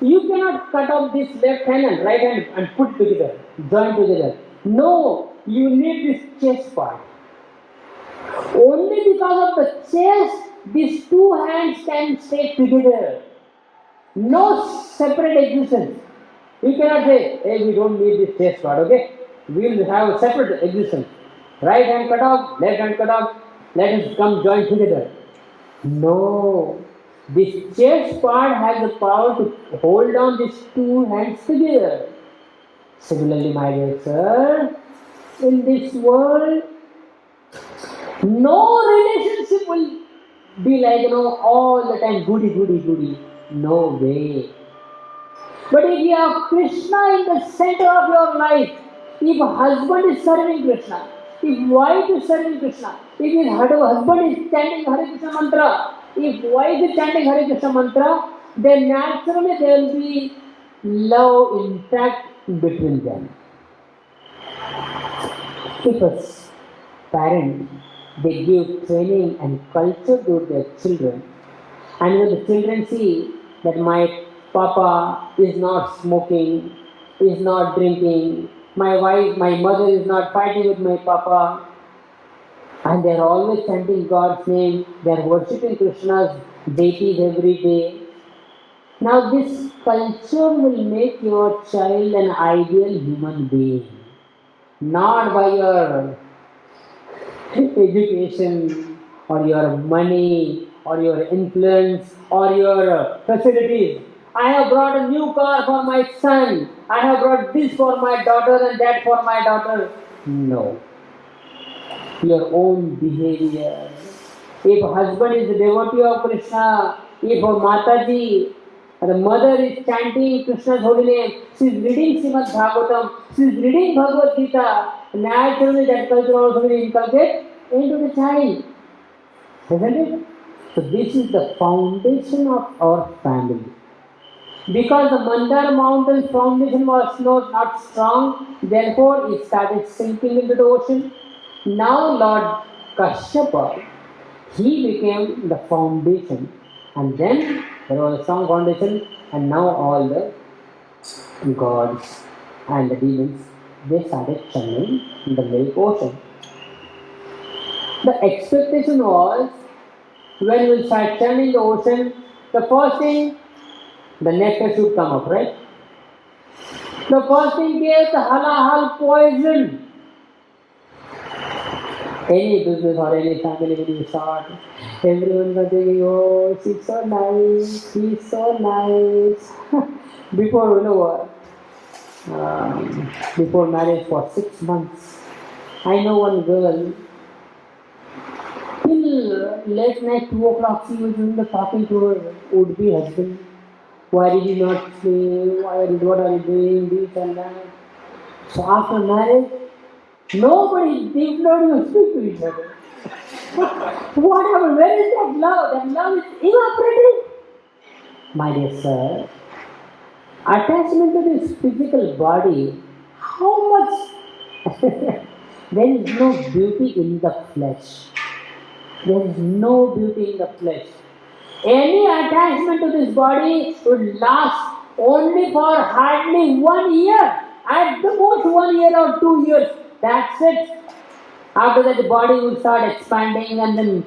you cannot cut off this left hand and right hand and put together, join together. No, you need this chest part. Only because of the chest, these two hands can stay together. No separate existence. You cannot say, hey, we don't need this chest part, okay? We will have a separate existence. Right hand cut off, left hand cut off, let us come join together. No. This chest part has the power to hold on these two hands together. Similarly, my dear sir, in this world, no relationship will be like, all the time goody. No way. But if you have Krishna in the center of your life, if husband is serving Krishna, if wife is serving Krishna, if his husband is chanting Hare Krishna mantra, if wife is chanting Hare Krishna mantra, then naturally there will be love intact between them. If a parent, they give training and culture to their children, and when the children see that my papa is not smoking, is not drinking, my mother is not fighting with my papa, and they are always chanting God's name, they are worshipping Krishna's deities every day. Now this culture will make your child an ideal human being, not by your education or your money or your influence or your facilities. I have brought a new car for my son. I have brought this for my daughter and that for my daughter. No. Your own behavior. If husband is a devotee of Krishna, if a Mataji, the mother is chanting Krishna's holy name, she is reading Srimad Bhagavatam, she is reading Bhagavad Gita, naturally that culture also will inculcate into the child. Isn't it? So this is the foundation of our family. Because the Mandara mountain's foundation was not strong, therefore it started sinking into the ocean. Now Lord Kashyapa, he became the foundation, and then there was a strong foundation, and now all the gods and the demons, they started churning in the lake ocean. The expectation was, when we start churning the ocean, the first thing, the nectar should come up, right? The first thing is the halal poison. Any business or any family when you start, everyone is thinking, oh, she's so nice, he's so nice. Before, before marriage for 6 months, I know one girl, till late night, 2 o'clock, she was doing the talking to her would-be husband. Why did you not sleep? What are you doing? This and that. So after marriage, nobody did not even speak to each other. What happened? Where is that love? That love is evaporating. My dear sir, Attachment to this physical body, how much there is no beauty in the flesh. There is no beauty in the flesh. Any attachment to this body would last only for hardly 1 year. At the most 1 year or 2 years. That's it. After that the body will start expanding and then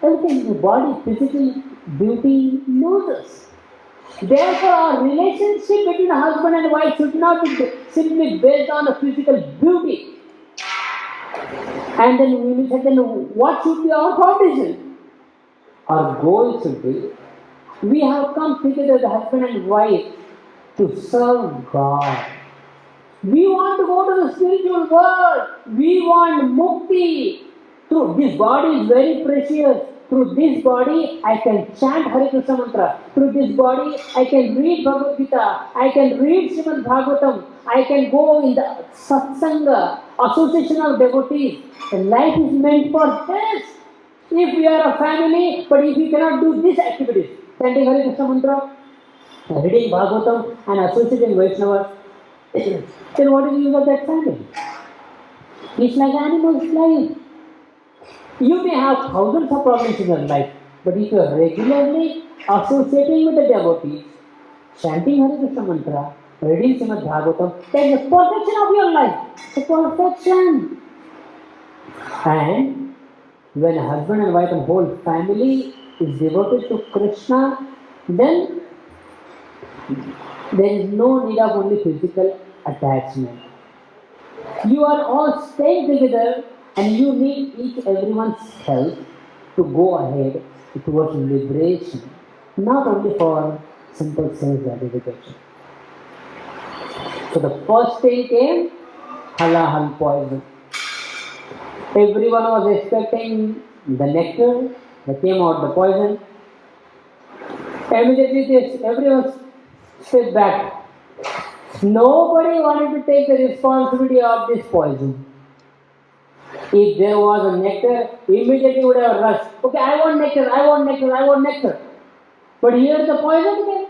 everything, the body, physical beauty loses. Therefore, our relationship between husband and wife should not be simply based on the physical beauty. And then we will say, then what should be our foundation? Our goal should be, we have come together, the husband and wife, to serve God. We want to go to the spiritual world. We want mukti. Through this body is very precious. Through this body, I can chant Hare Krishna mantra. Through this body, I can read Bhagavad Gita. I can read Srimad Bhagavatam. I can go in the satsanga, association of devotees. The life is meant for this. If we are a family, but if we cannot do these activities, chanting Hare Krishna mantra, reading Bhagavatam, and associating Vaishnavas, then what is the use of that family? It's like animals' life. You may have thousands of problems in your life, but if you are regularly associating with the devotees, chanting Hare Krishna mantra, reading Srimad Bhagavatam, then the perfection of your life. The perfection. And when a husband and wife and whole family is devoted to Krishna, then there is no need of only physical attachment. You are all staying together and you need each everyone's help to go ahead towards liberation, not only for simple sense gratification. So the first thing came, halal poison. Everyone was expecting the nectar, that came out the poison. Immediately everyone stepped back. Nobody wanted to take the responsibility of this poison. If there was a nectar, immediately would have rushed. Okay, I want nectar, I want nectar, I want nectar. But here the poison came.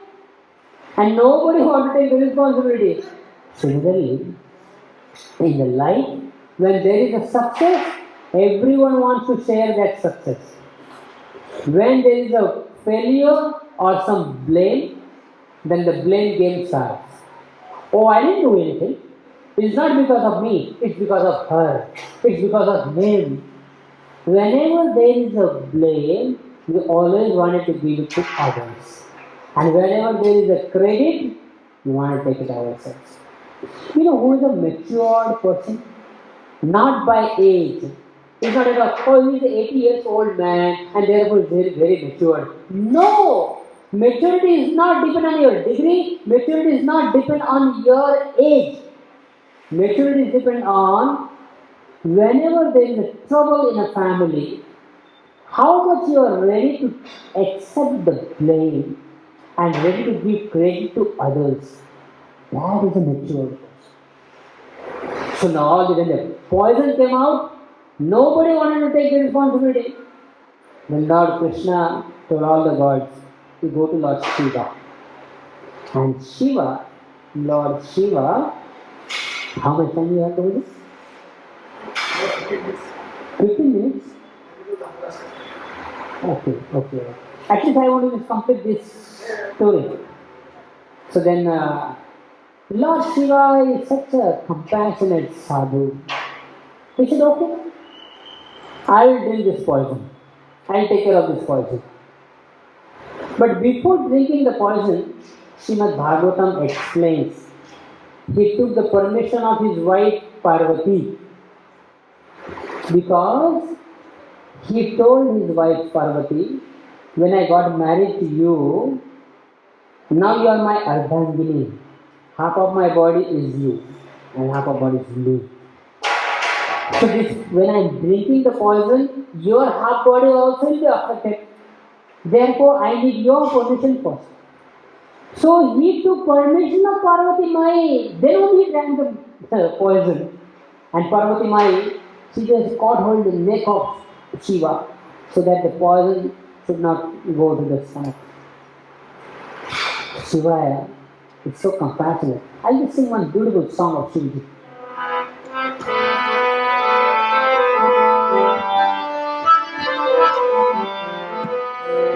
And nobody wanted to take the responsibility. Similarly, in the life, when there is a success, everyone wants to share that success. When there is a failure or some blame, then the blame game starts. Oh, I didn't do anything. It's not because of me, it's because of her, it's because of him. Whenever there is a blame, we always wanted to give it to others. And whenever there is a credit, we want to take it ourselves. You know who is a matured person? Not by age. It's not like, oh, he's an 80 years old man and therefore he's very, very matured. No! Maturity is not depend on your degree. Maturity is not depend on your age. Maturity is depend on whenever there is a trouble in a family, how much you are ready to accept the blame and ready to give credit to others. That is a mature person. So now when the poison came out, nobody wanted to take the responsibility. Then Lord Krishna told all the gods to go to Lord Shiva. And Shiva, Lord Shiva, how much time you have to do? 15 minutes? Okay. At least I want to complete this story. So then, Lord Shiva is such a compassionate sadhu. He said, okay, I will drink this poison. I will take care of this poison. But before drinking the poison, Srimad Bhagavatam explains, he took the permission of his wife Parvati, because he told his wife Parvati, when I got married to you, now you are my Ardhangini. Half of my body is you and half of body is me. So when I am drinking the poison, your half body also will be affected. Therefore, I need your permission first. So he took permission of Parvati Mai. Then only he drank the poison. And Parvati Mai, she just caught hold the neck of Shiva so that the poison should not go to the stomach. Shivaya. It's so compassionate. I'll just sing one beautiful song of Shivji.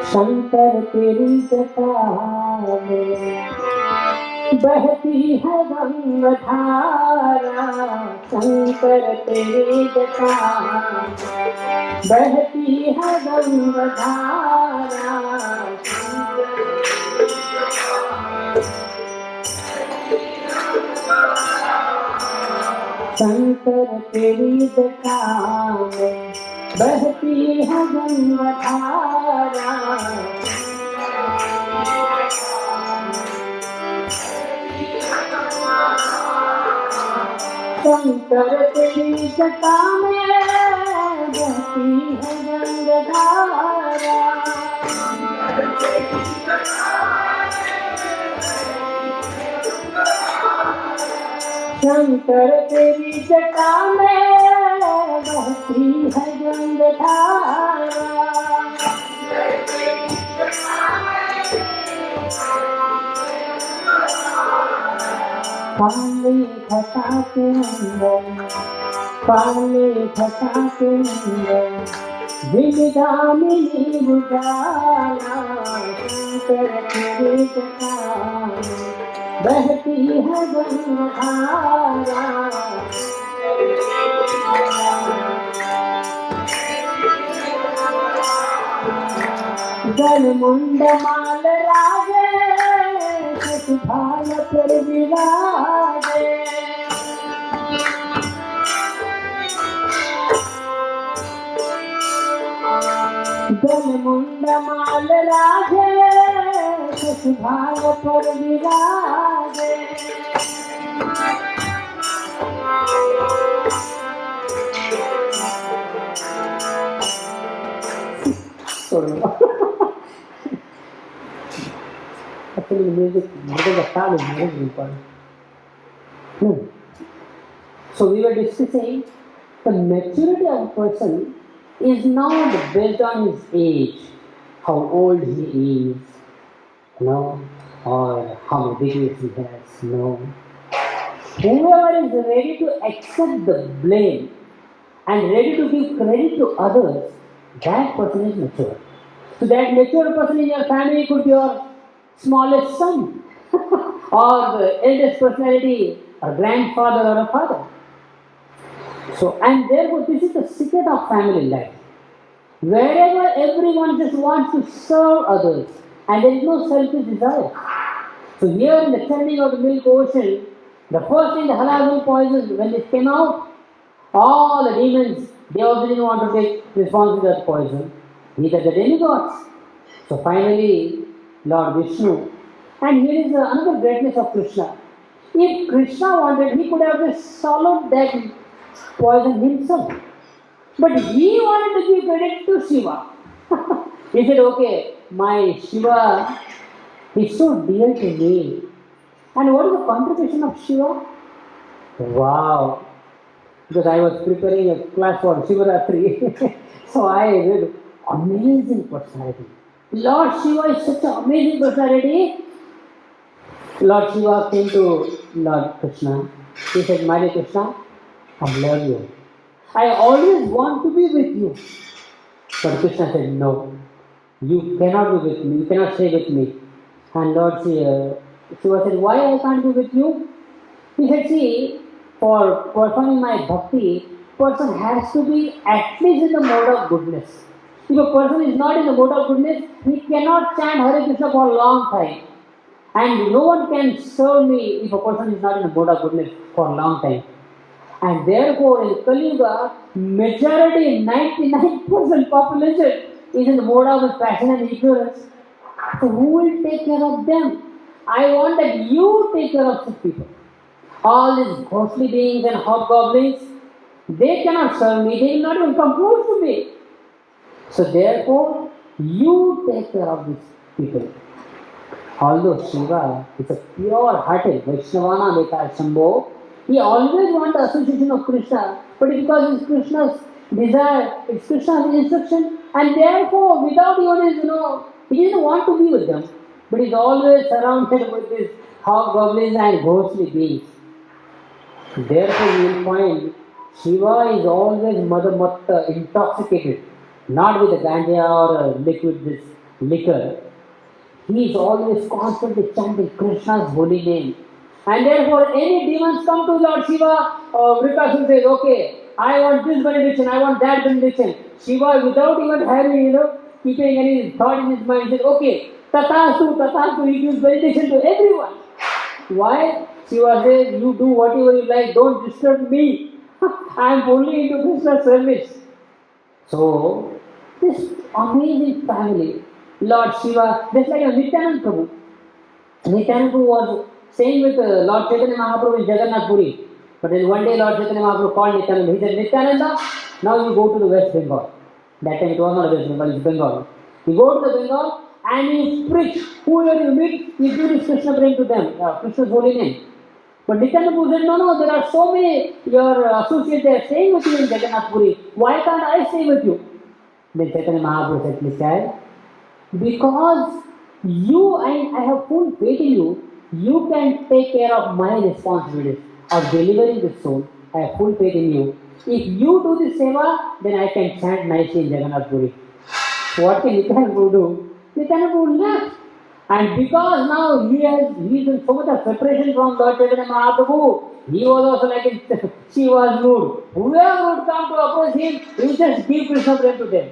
Shankar तेरी जटा में बहती है गंगाधारा, शंकर तेरी जटा बहती है गंगाधारा, शंकर तेरी जटा में बहती है गंगाधारा, शंकर तेरी जटा में बहती है गंगाधारा, शंकर तेरी जटा में बहती है गंगाधारा, काली घटा के अंदर, काली घटा के अंदर विदामिनी उजाला, शंकर तेरी जटा बहती है गंगाधारा, गल मुंड माल राजे, भाल पर विराजे, गल मुंड माल राजे, भाल पर विराजे, actually music the style is very important. So we were discussing the maturity of a person is not based on his age, how old he is, or how many degrees he has, no. Whoever is ready to accept the blame and ready to give credit to others, that person is mature. So that mature person in your family could be your smallest son or the eldest personality, or grandfather or a father. So, and therefore this is the secret of family life. Wherever everyone just wants to serve others and there is no selfish desire. So here in the Churning of the Milk Ocean, the first thing the halal poisons, when it came out, all the demons, they also didn't want to take responsibility of the poison, neither the demigods. So finally, Lord Vishnu, and here is another greatness of Krishna. If Krishna wanted, he could have just swallowed that poison himself. But he wanted to give credit to Shiva. He said, okay, my Shiva is so dear to me. And what is the contribution of Shiva? Wow! Because I was preparing a class for Shivaratri. So I read amazing personality. Lord Shiva is such an amazing personality. Lord Shiva came to Lord Krishna. He said, my dear Krishna, I love you. I always want to be with you. But Krishna said, no, you cannot be with me. You cannot stay with me. And Lord Shiva said, why I can't be with you? He said, see, for performing my bhakti, person has to be at least in the mode of goodness. If a person is not in the mode of goodness, he cannot chant Hare Krishna for a long time. And no one can serve me if a person is not in the mode of goodness for a long time. And therefore, in Kali Yuga, majority, 99% population is in the mode of passion and ignorance. So who will take care of them? I want that you take care of such people. All these ghostly beings and hobgoblins, they cannot serve me, they will not even come close to me. So therefore, you take care of these people. Although Shiva is a pure-hearted Vaishnavana Beta Shambho, he always wants the association of Krishna, but because it's Krishna's desire, it's Krishna's instruction, and therefore, without even his, he doesn't want to be with them, but he's always surrounded with these hobgoblins and ghostly beings. Therefore, you will find Shiva is always Mother Matta intoxicated, not with the ganja or liquid this liquor. He is always constantly chanting Krishna's holy name. And therefore, any demons come to Lord Shiva, Vrikasura says, okay, I want this benediction, I want that benediction. Shiva, without even having, keeping any thought in his mind, says, okay, Tatastu, Tatastu, he gives benediction to everyone. Why? Shiva says, you do whatever you like, don't disturb me. I am only into Krishna's service. So, this amazing family, Lord Shiva, just like a Nityanand Prabhu. Nityanand Prabhu was staying with Lord Chaitanya Mahaprabhu in Jagannath Puri. But then one day Lord Chaitanya Mahaprabhu called Nityananda. He said, Nityananda, now you go to the West Bengal. That time it was not West Bengal, it's Bengal. You go to the Bengal and you preach. Whoever you meet, you give this Krishna praying to them, Krishna's holy name. But Nityananda Prabhu said, no, there are so many your associates, they are staying with you in Jagannath Puri. Why can't I stay with you? Then Chaitanya Mahaprabhu said, Nityay, because you and I have full faith in you, you can take care of my responsibilities of delivering the soul. I have full faith in you. If you do this seva, then I can chant nicely in Jagannath Puri. What can Nityananda Prabhu do? Nityananda Prabhu left. And because now he is in so much of separation from Lord Chaitanya Mahaprabhu, he was also like in Shiva's mood. Whoever would come to approach him, he would just give Krishna prayers to them.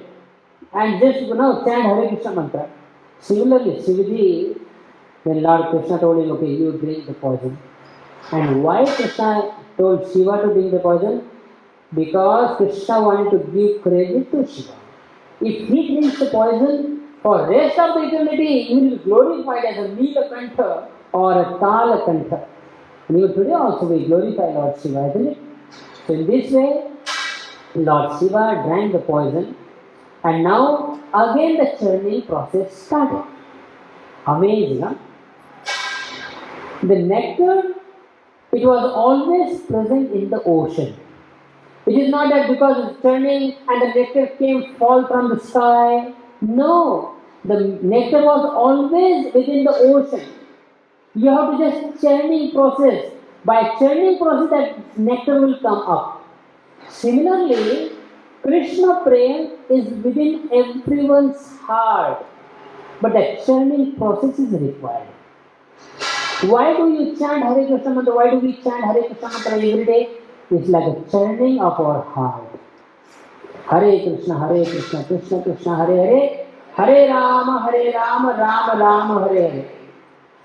And just chant Hare Krishna mantra. Similarly, Shivaji, when Lord Krishna told him, okay, you drink the poison. And why Krishna told Shiva to drink the poison? Because Krishna wanted to give credit to Shiva. If he drinks the poison, for rest of the eternity, he will be glorified as a Nila Kantha or a Tala Kantha. And even today also we glorify Lord Shiva, isn't it? So in this way, Lord Shiva drank the poison, and now again the churning process started. Amazing, huh? The nectar, it was always present in the ocean. It is not that because it's churning and the nectar came fall from the sky. No, the nectar was always within the ocean. You have to just churning process. By churning process, that nectar will come up. Similarly, Krishna prema is within everyone's heart, but the churning process is required. Why do you chant Hare Krishna mantra? Why do we chant Hare Krishna mantra every day? It's like a churning of our heart. Hare Krishna, Krishna Krishna, Hare Hare, Hare Rama, Rama Rama, Hare Hare.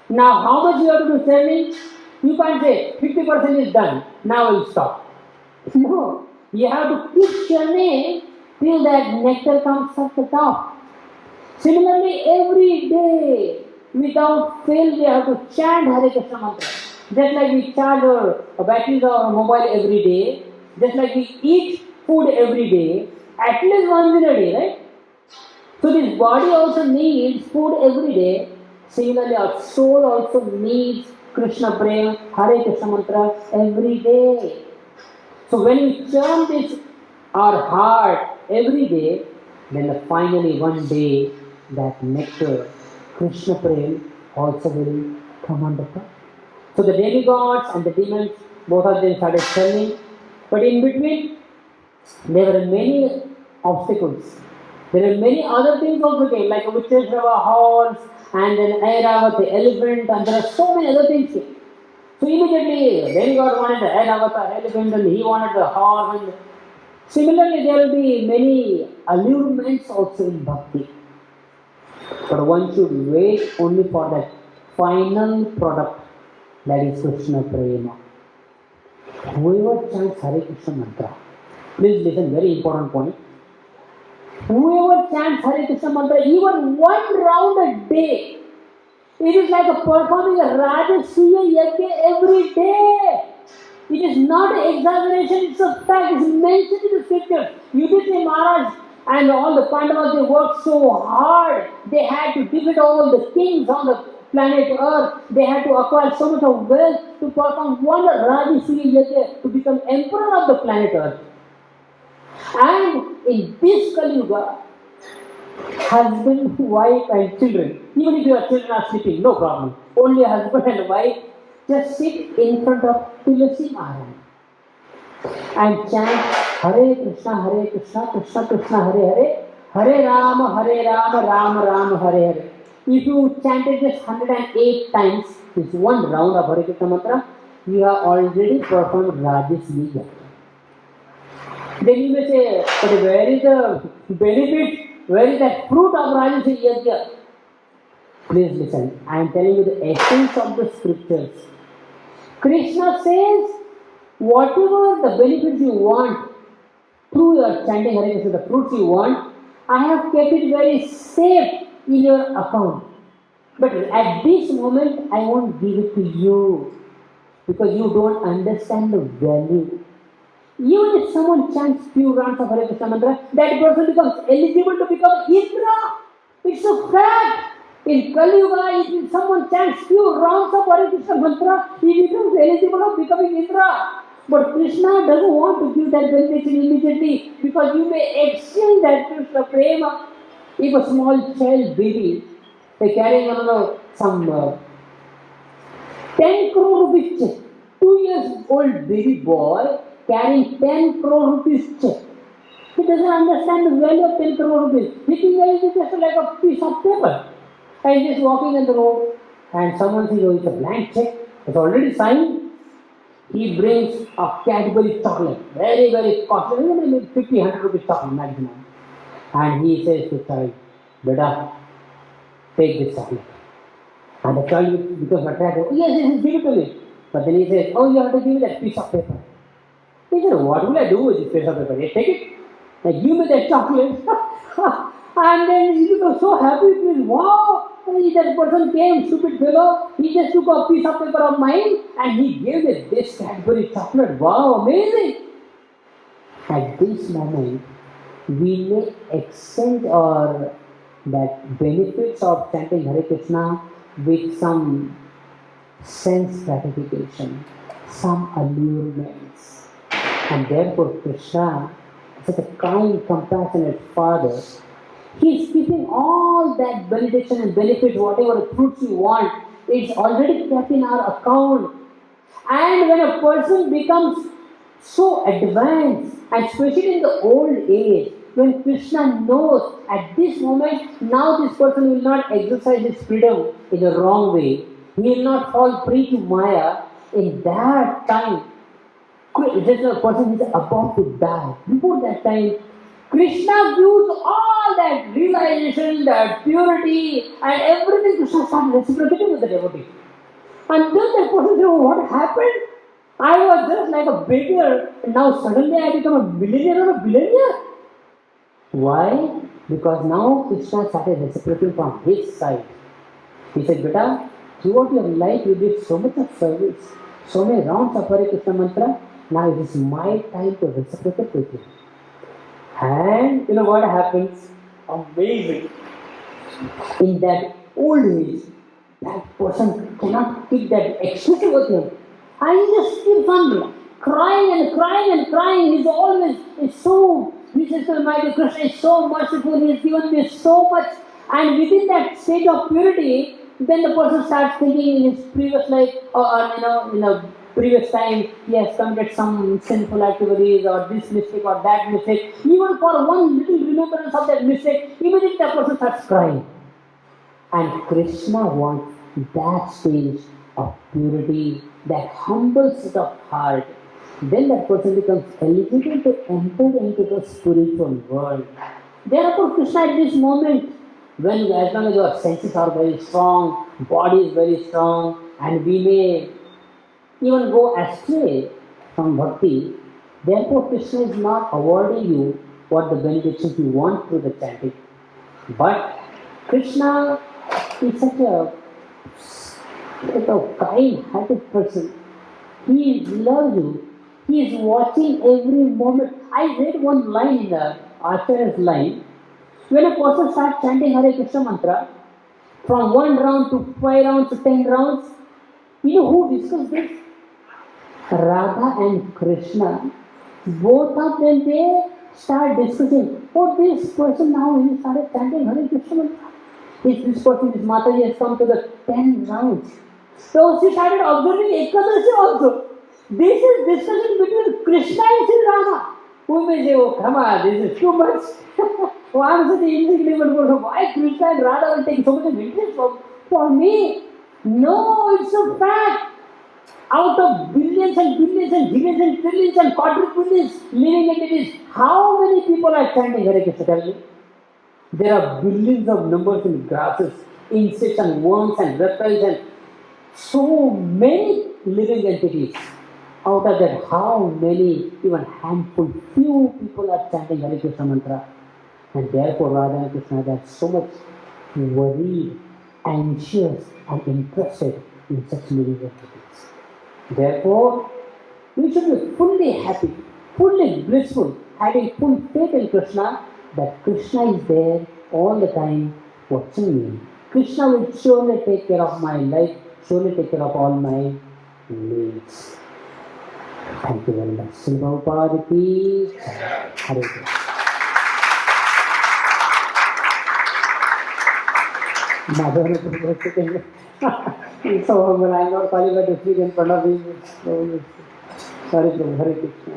Now, how much you have to do churning? You can't say 50% is done. Now we'll stop. No, you have to keep churning till that nectar comes at the top. Similarly, every day, without fail, we have to chant Hare Krishna mantra. Just like we charge our batteries of our mobile every day, just like we eat food every day, at least once in a day, right? So this body also needs food every day. Similarly, our soul also needs Krishna prema, Hare Krishna mantra every day. So when we chant this, our heart every day, then finally one day that nectar, Krishna prema, also will come on the top. So the demigods and the demons, both of them started churning. But in between, there were many obstacles. There were many other things also came, like Ucheshrava horse, and then Airavat, the elephant, and there are so many other things came. So immediately, demigod wanted the Airavat, elephant, and he wanted the horse. And similarly, there will be many allurements also in bhakti. But one should wait only for that final product, that is Krishna prema. Whoever chants Hare Krishna mantra, please listen, very important point. Whoever chants Hare Krishna mantra, even one round a day, it is like a performing a Rajasuya Yajna every day. It is not an exaggeration, it's a fact, it's mentioned in the scripture. Yudhishthira Maharaj and all the Pandavas, they worked so hard. They had to defeat all the kings on the planet Earth. They had to acquire so much of wealth to perform one Rajasuya Yajna to become emperor of the planet Earth. And in this Kali Yuga, husband, wife and children, even if your children are sleeping, no problem. only husband and wife, just sit in front of Tulsi Maharaj and chant Hare Krishna, Krishna Krishna, Hare Rama, Rama Rama, Hare Hare. If you chanted this 108 times, this one round of Hare Krishna mantra, you have already performed Rajas Liga. Then you may say, but where is the benefit? Where is that fruit of Rajas Yajna? Please listen. I am telling you the essence of the scriptures. Krishna says, whatever the benefits you want through your chanting Hare Krishna, the fruits you want, I have kept it very safe in your account. But at this moment, I won't give it to you because you don't understand the value. Even if someone chants few rounds of Hare Krishna mantra, that person becomes eligible to become Indra. It's a fact. In Kali Yuga, if someone chants few rounds of Hare Krishna mantra, he becomes eligible of becoming Indra. But Krishna doesn't want to give that benediction immediately because you may exchange that Krishna prema. If a small child baby, they carrying some 10 crore rupees check, 2 years old baby boy carrying 10 crore rupees check. He doesn't understand the value of 10 crore rupees. He thinks it is just like a piece of paper. And he is just walking on the road and someone says, oh, it's a blank check. It's already signed. He brings a Cadbury chocolate, very, very costly, maybe 50, 100 rupees chocolate maximum. And he says to the child, Beta, take this chocolate. And the child becomes attracted, oh, yes, give it to me. But then he says, oh, you have to give me that piece of paper. He said, what will I do with this piece of paper? Take it. Now give me that chocolate. And then he becomes so happy. He says, wow, that person came, stupid fellow. He just took a piece of paper of mine and he gave me this Cadbury chocolate. Wow, amazing. At this moment, we may exchange our that benefits of chanting Hare Krishna with some sense gratification, some allurements. And therefore Krishna, such a kind, compassionate Father, He is keeping all that benediction and benefit, whatever fruits you want, it's already kept in our account. And when a person becomes so advanced, and especially in the old age, when Krishna knows at this moment, now this person will not exercise his freedom in the wrong way. He will not fall prey to Maya. In that time, just a person is about to die. Before that time, Krishna gives all that realization, that purity, and everything. Krishna starts reciprocating with the devotee. And then that person says, oh, what happened? I was just like a beggar, and now suddenly I become a millionaire or a billionaire. Why? Because now Krishna started reciprocating from his side. He said, Beta, throughout your life you did so much of service, so many rounds of Hare Krishna mantra, now it is my time to reciprocate with you. And you know what happens? Amazing. In that old age, that person cannot keep that excessive with him. And he just keeps on crying and crying and crying. He's always, he says, my dear Krishna is so merciful, he has given me so much. And within that state of purity, then the person starts thinking in his previous life, in a previous time, he has committed some sinful activities or this mistake or that mistake. Even for one little remembrance of that mistake, immediately that person starts crying. And Krishna wants that stage of purity, that humble state of heart. Then that person becomes eligible to enter into the spiritual world. Therefore, Krishna at this moment, as long as your senses are very strong, body is very strong, and we may even go astray from bhakti, therefore Krishna is not awarding you what the benedictions you want through the chanting. But Krishna is such a kind-hearted person. He loves you. He is watching every moment. I read one line in the Acharya's line. When a person starts chanting Hare Krishna mantra, from 1 round to 5 rounds to 10 rounds, you know who discussed this? Radha and Krishna. Both of them, they start discussing. Oh, this person now, he started chanting Hare Krishna mantra. This person, this Mataji has come to the 10 rounds. So she started observing Ekadashi also. This is discussion between Krishna and Sri Rama. Who may say, oh, come on, this is too much. Why is it insignificant person? Why Krishna and Radha will take so much interest for me? No, it's a fact. Out of billions and billions and billions and trillions and quadrillions living entities, how many people are chanting Hare Krishna? Tell me. There are billions of numbers in grasses, insects and worms and reptiles and so many living entities. Out of that, how many, even handful, few people are chanting Hare Krishna mantra. And therefore, Radha and Krishna are so much worried, anxious, and interested in such living entities. Therefore, we should be fully happy, fully blissful, having full faith in Krishna, that Krishna is there all the time watching me. Krishna will surely take care of my life, surely take care of all my needs. Thank you very much. Sri Prabhupada ki Hare Krishna. So humble, I am not qualified to speak in front of you. Sorry, Prabhu, Hare Krishna.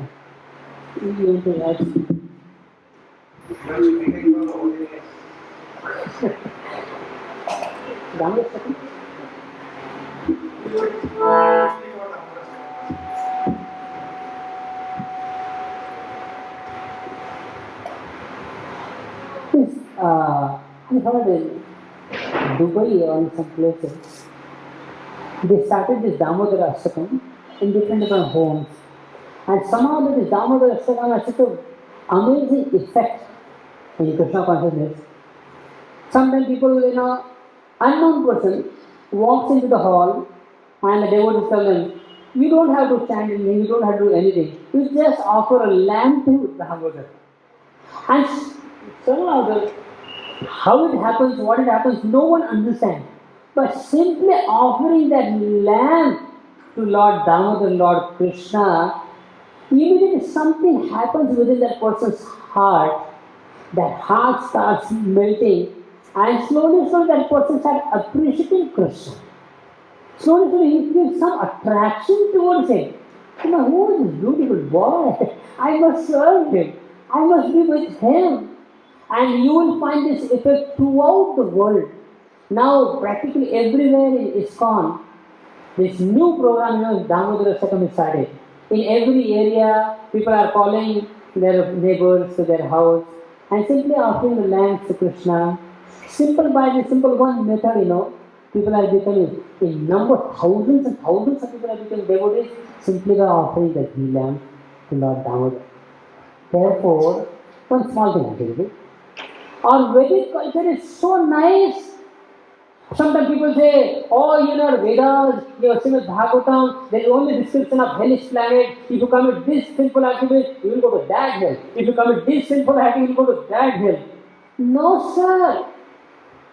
You can ask. I heard in Dubai or some places, they started this Damodara Ashtakam in different homes. And somehow this Damodara Ashtakam has such an amazing effect in Krishna consciousness. Sometimes people, unknown person walks into the hall and the devotee tell them, you don't have to chant anything, you don't have to do anything. You just offer a lamp to Damodara. And somehow how it happens, what it happens, no one understands. But simply offering that lamp to Lord Damodar, Lord Krishna, immediately something happens within that person's heart. That heart starts melting, and slowly that person starts appreciating Krishna. Slowly he feels some attraction towards him. Who is this beautiful boy? I must serve him. I must be with him. And you will find this effect throughout the world. Now, practically everywhere in ISKCON, this new program, Damodara Ashtakam is started. In every area, people are calling their neighbors to their house and simply offering the lamps to Krishna. Simple by the simple one method, people are becoming, in number, thousands and thousands of people are becoming devotees simply by offering the ghee lamp to Lord Damodar. Therefore, one small thing I tell you. Our Vedic culture is so nice. Sometimes people say, Vedas, Srimad Bhagavatam, there is only description of hellish planet. If you commit this sinful activity, you will go to that hell. If you commit this sinful activity, you will go to that hell. No, sir.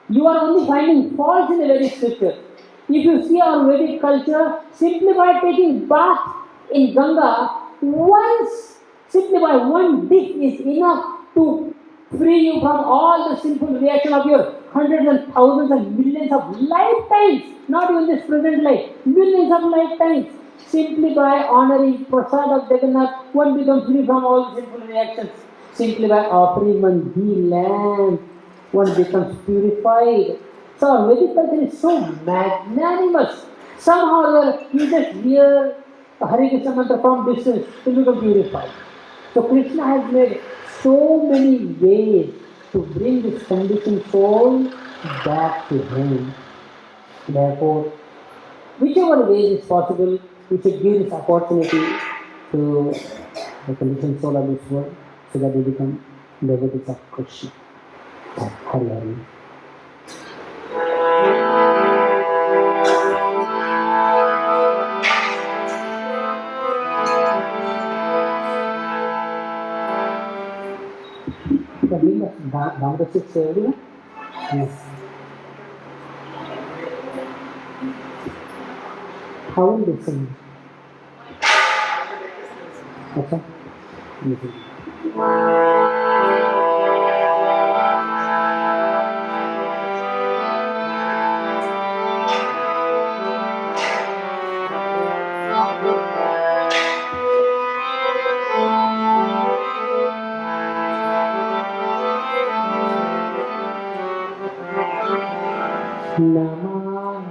You are only finding faults in the Vedic scripture. If you see our Vedic culture, simply by taking bath in Ganga, simply by one dip is enough to free you from all the sinful reaction of your hundreds and thousands and millions of lifetimes, not even this present life, millions of lifetimes. Simply by honoring Prasad of Jagannath, one becomes free from all sinful reactions. Simply by offering one ghee lamp, one becomes purified. So our Vedic culture is so magnanimous. Somehow you just hear a Hare Krishna mantra from distance, you become purified. So Krishna has made so many ways to bring this conditioned soul back to him. Therefore, whichever way is possible, we should give this opportunity to the conditioned soul of this world so that they become devotees of Krishna. Hari Hari. Damodar 6 everyone? Yes. How will they sing? Okay. Namaskara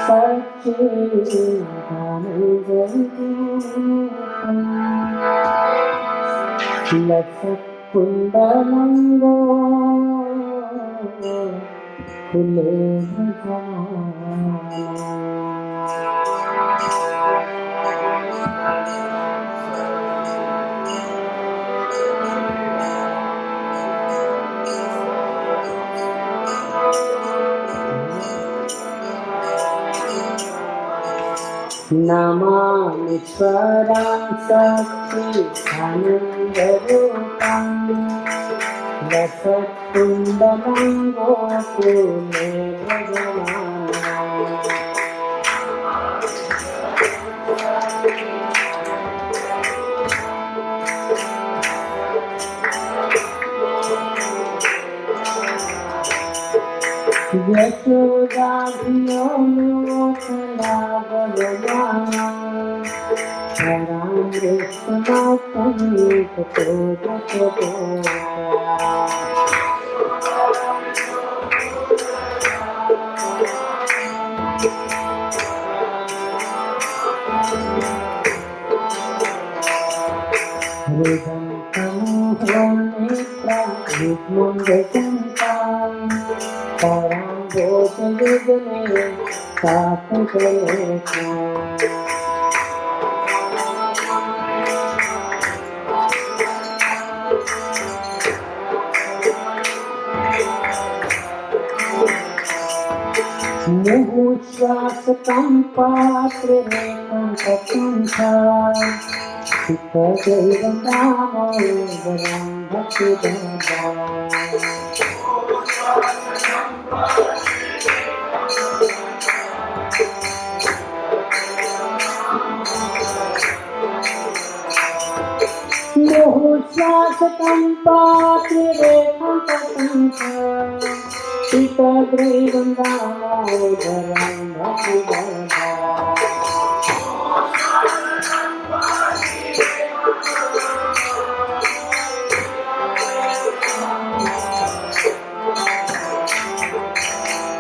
Satchidananda Lasakkundamango Namami Swaram Satchidanandrupam Lasakkundamango Kule Bhagavan Yashoda Bhiyomukala Bhagavan Param Vishnatam Tato Hridam Tamhom Nitra Vidmam Vajantam Param Bhojagane Sapagaletam Muhushvasatam Patrerekam Tatuncham Sitadevam Damodaram Bhaktidam Muhushvasatam Patrerekam Tatuncham Sitadevam Damodaram Bhaktidam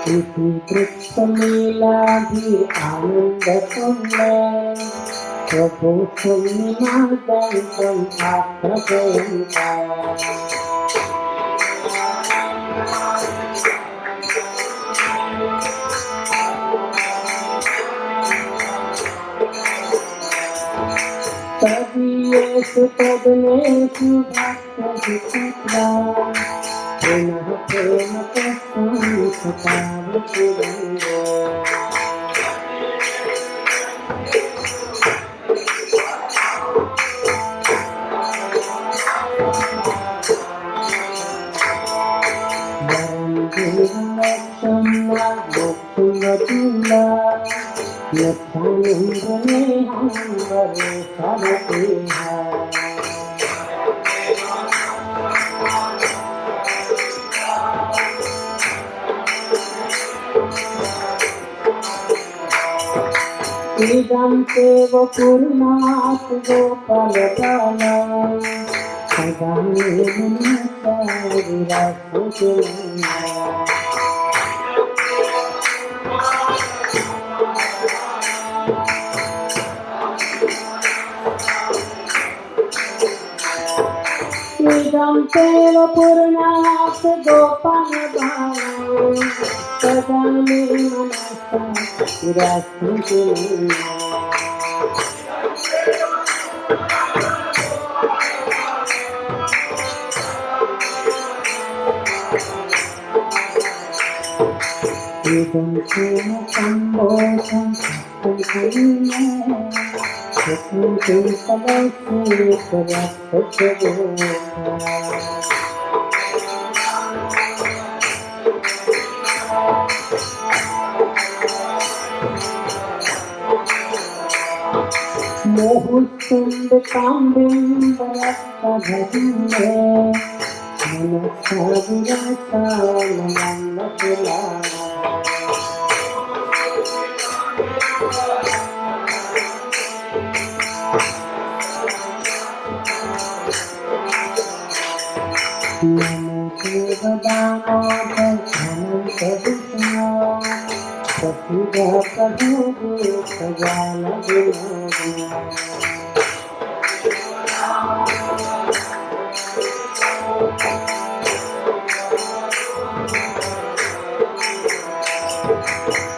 Iti Krishna-lila-bhi ananda-kunde Prabhu Sumni-madantam aprabayanta Tadiyesu tadnesu bhakta-vichitra Punah prema tasam satavatirango Varam devam lakshana mokshungatula Yathanindraneham vare sarateha Idam teva purnat gopalapalam Sadami munasa virasutina Idam teva purnat gopalapalam Sadami munasa virasutina Idam tena sambodham sattankalina Satantim salasi parasthagota Mohustund kambim parasthaghatinde Manasa virasa namanakila Namo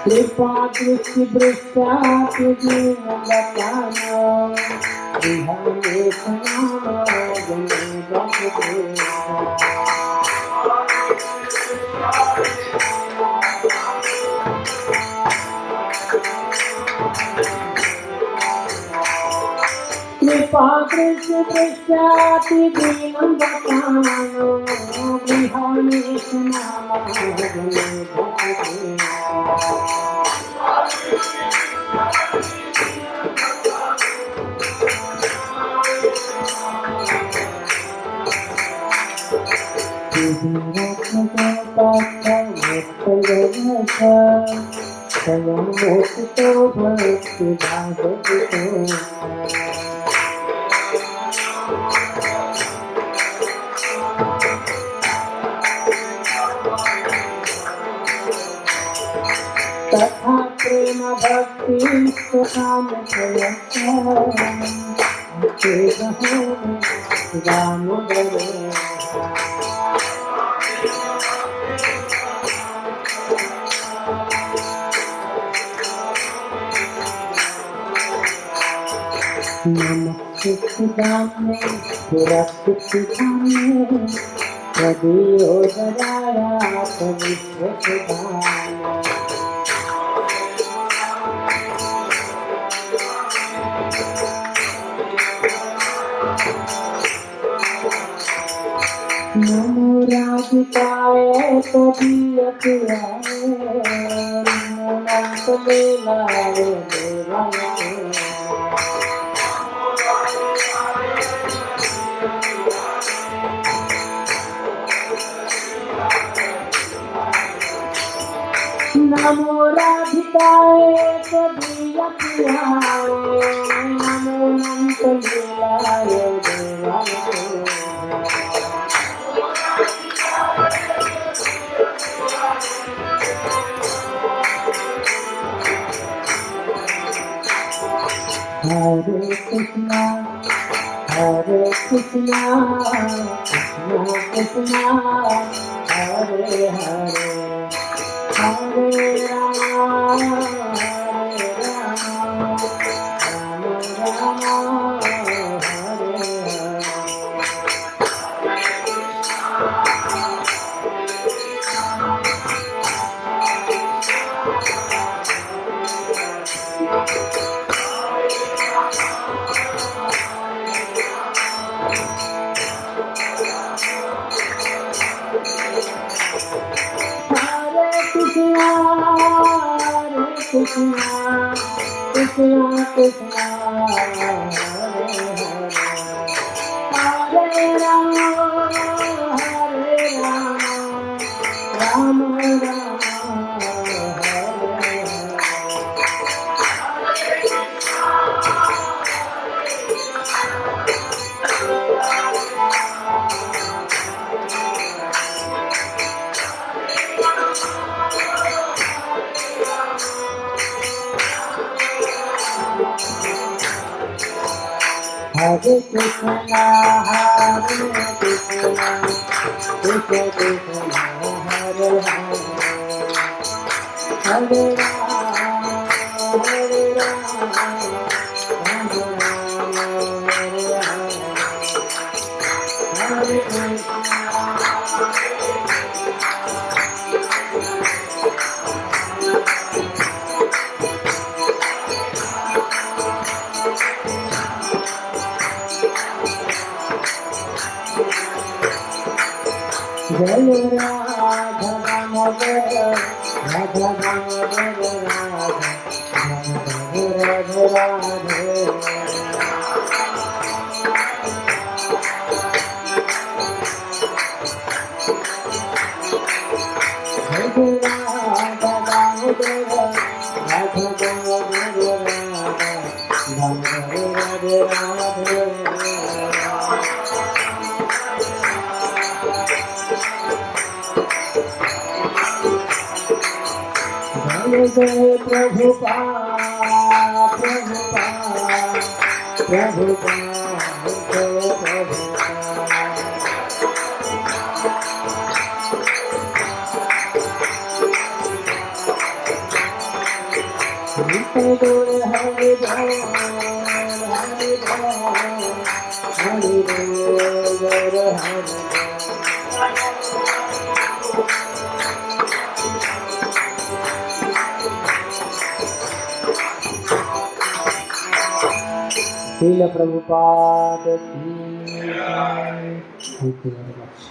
कृपा दृष्टि दृष्टाति जीवनदानो विहने समागमे भगवेशा कृपा दृष्टि दृष्टाति जीवनदानो विहने समागमे भगवेशा तथा प्रेम भक्ति सुखाम राम नमो राधिकाय कवियतियाय नमो नाथलीलाय देवाय नमो राधिकाय कवियतियाय नमो नाथलीलाय देवाय Hare Krishna, Hare Krishna, Krishna Krishna, Hare Hare, Hare Rama, Hare Rama, Rama Rama, Hare Krishna, Krishna Krishna, Hare Hare, Hare Rama, Hare Rama, Rama Rama, Hare Krishna, Hare Krishna, Krishna Krishna, Hare Hare, Hare Rama, Hare Rama, Rama Rama, Hare Hare, Hare Krishna. Jai Radha Damodar, Radha Damodar, Radha Radha Radha. Jai Radha Damodar, Radha Damodar, Radha Radha Radha. जय प्रभुपाद प्रभुपाद प्रभुपाद जय प्रभुपाद। नित्य गुण हरि बोल हरि बोल हरि बोल गुरु हरि श्रील प्रभुपाद की जय। Thank you very much.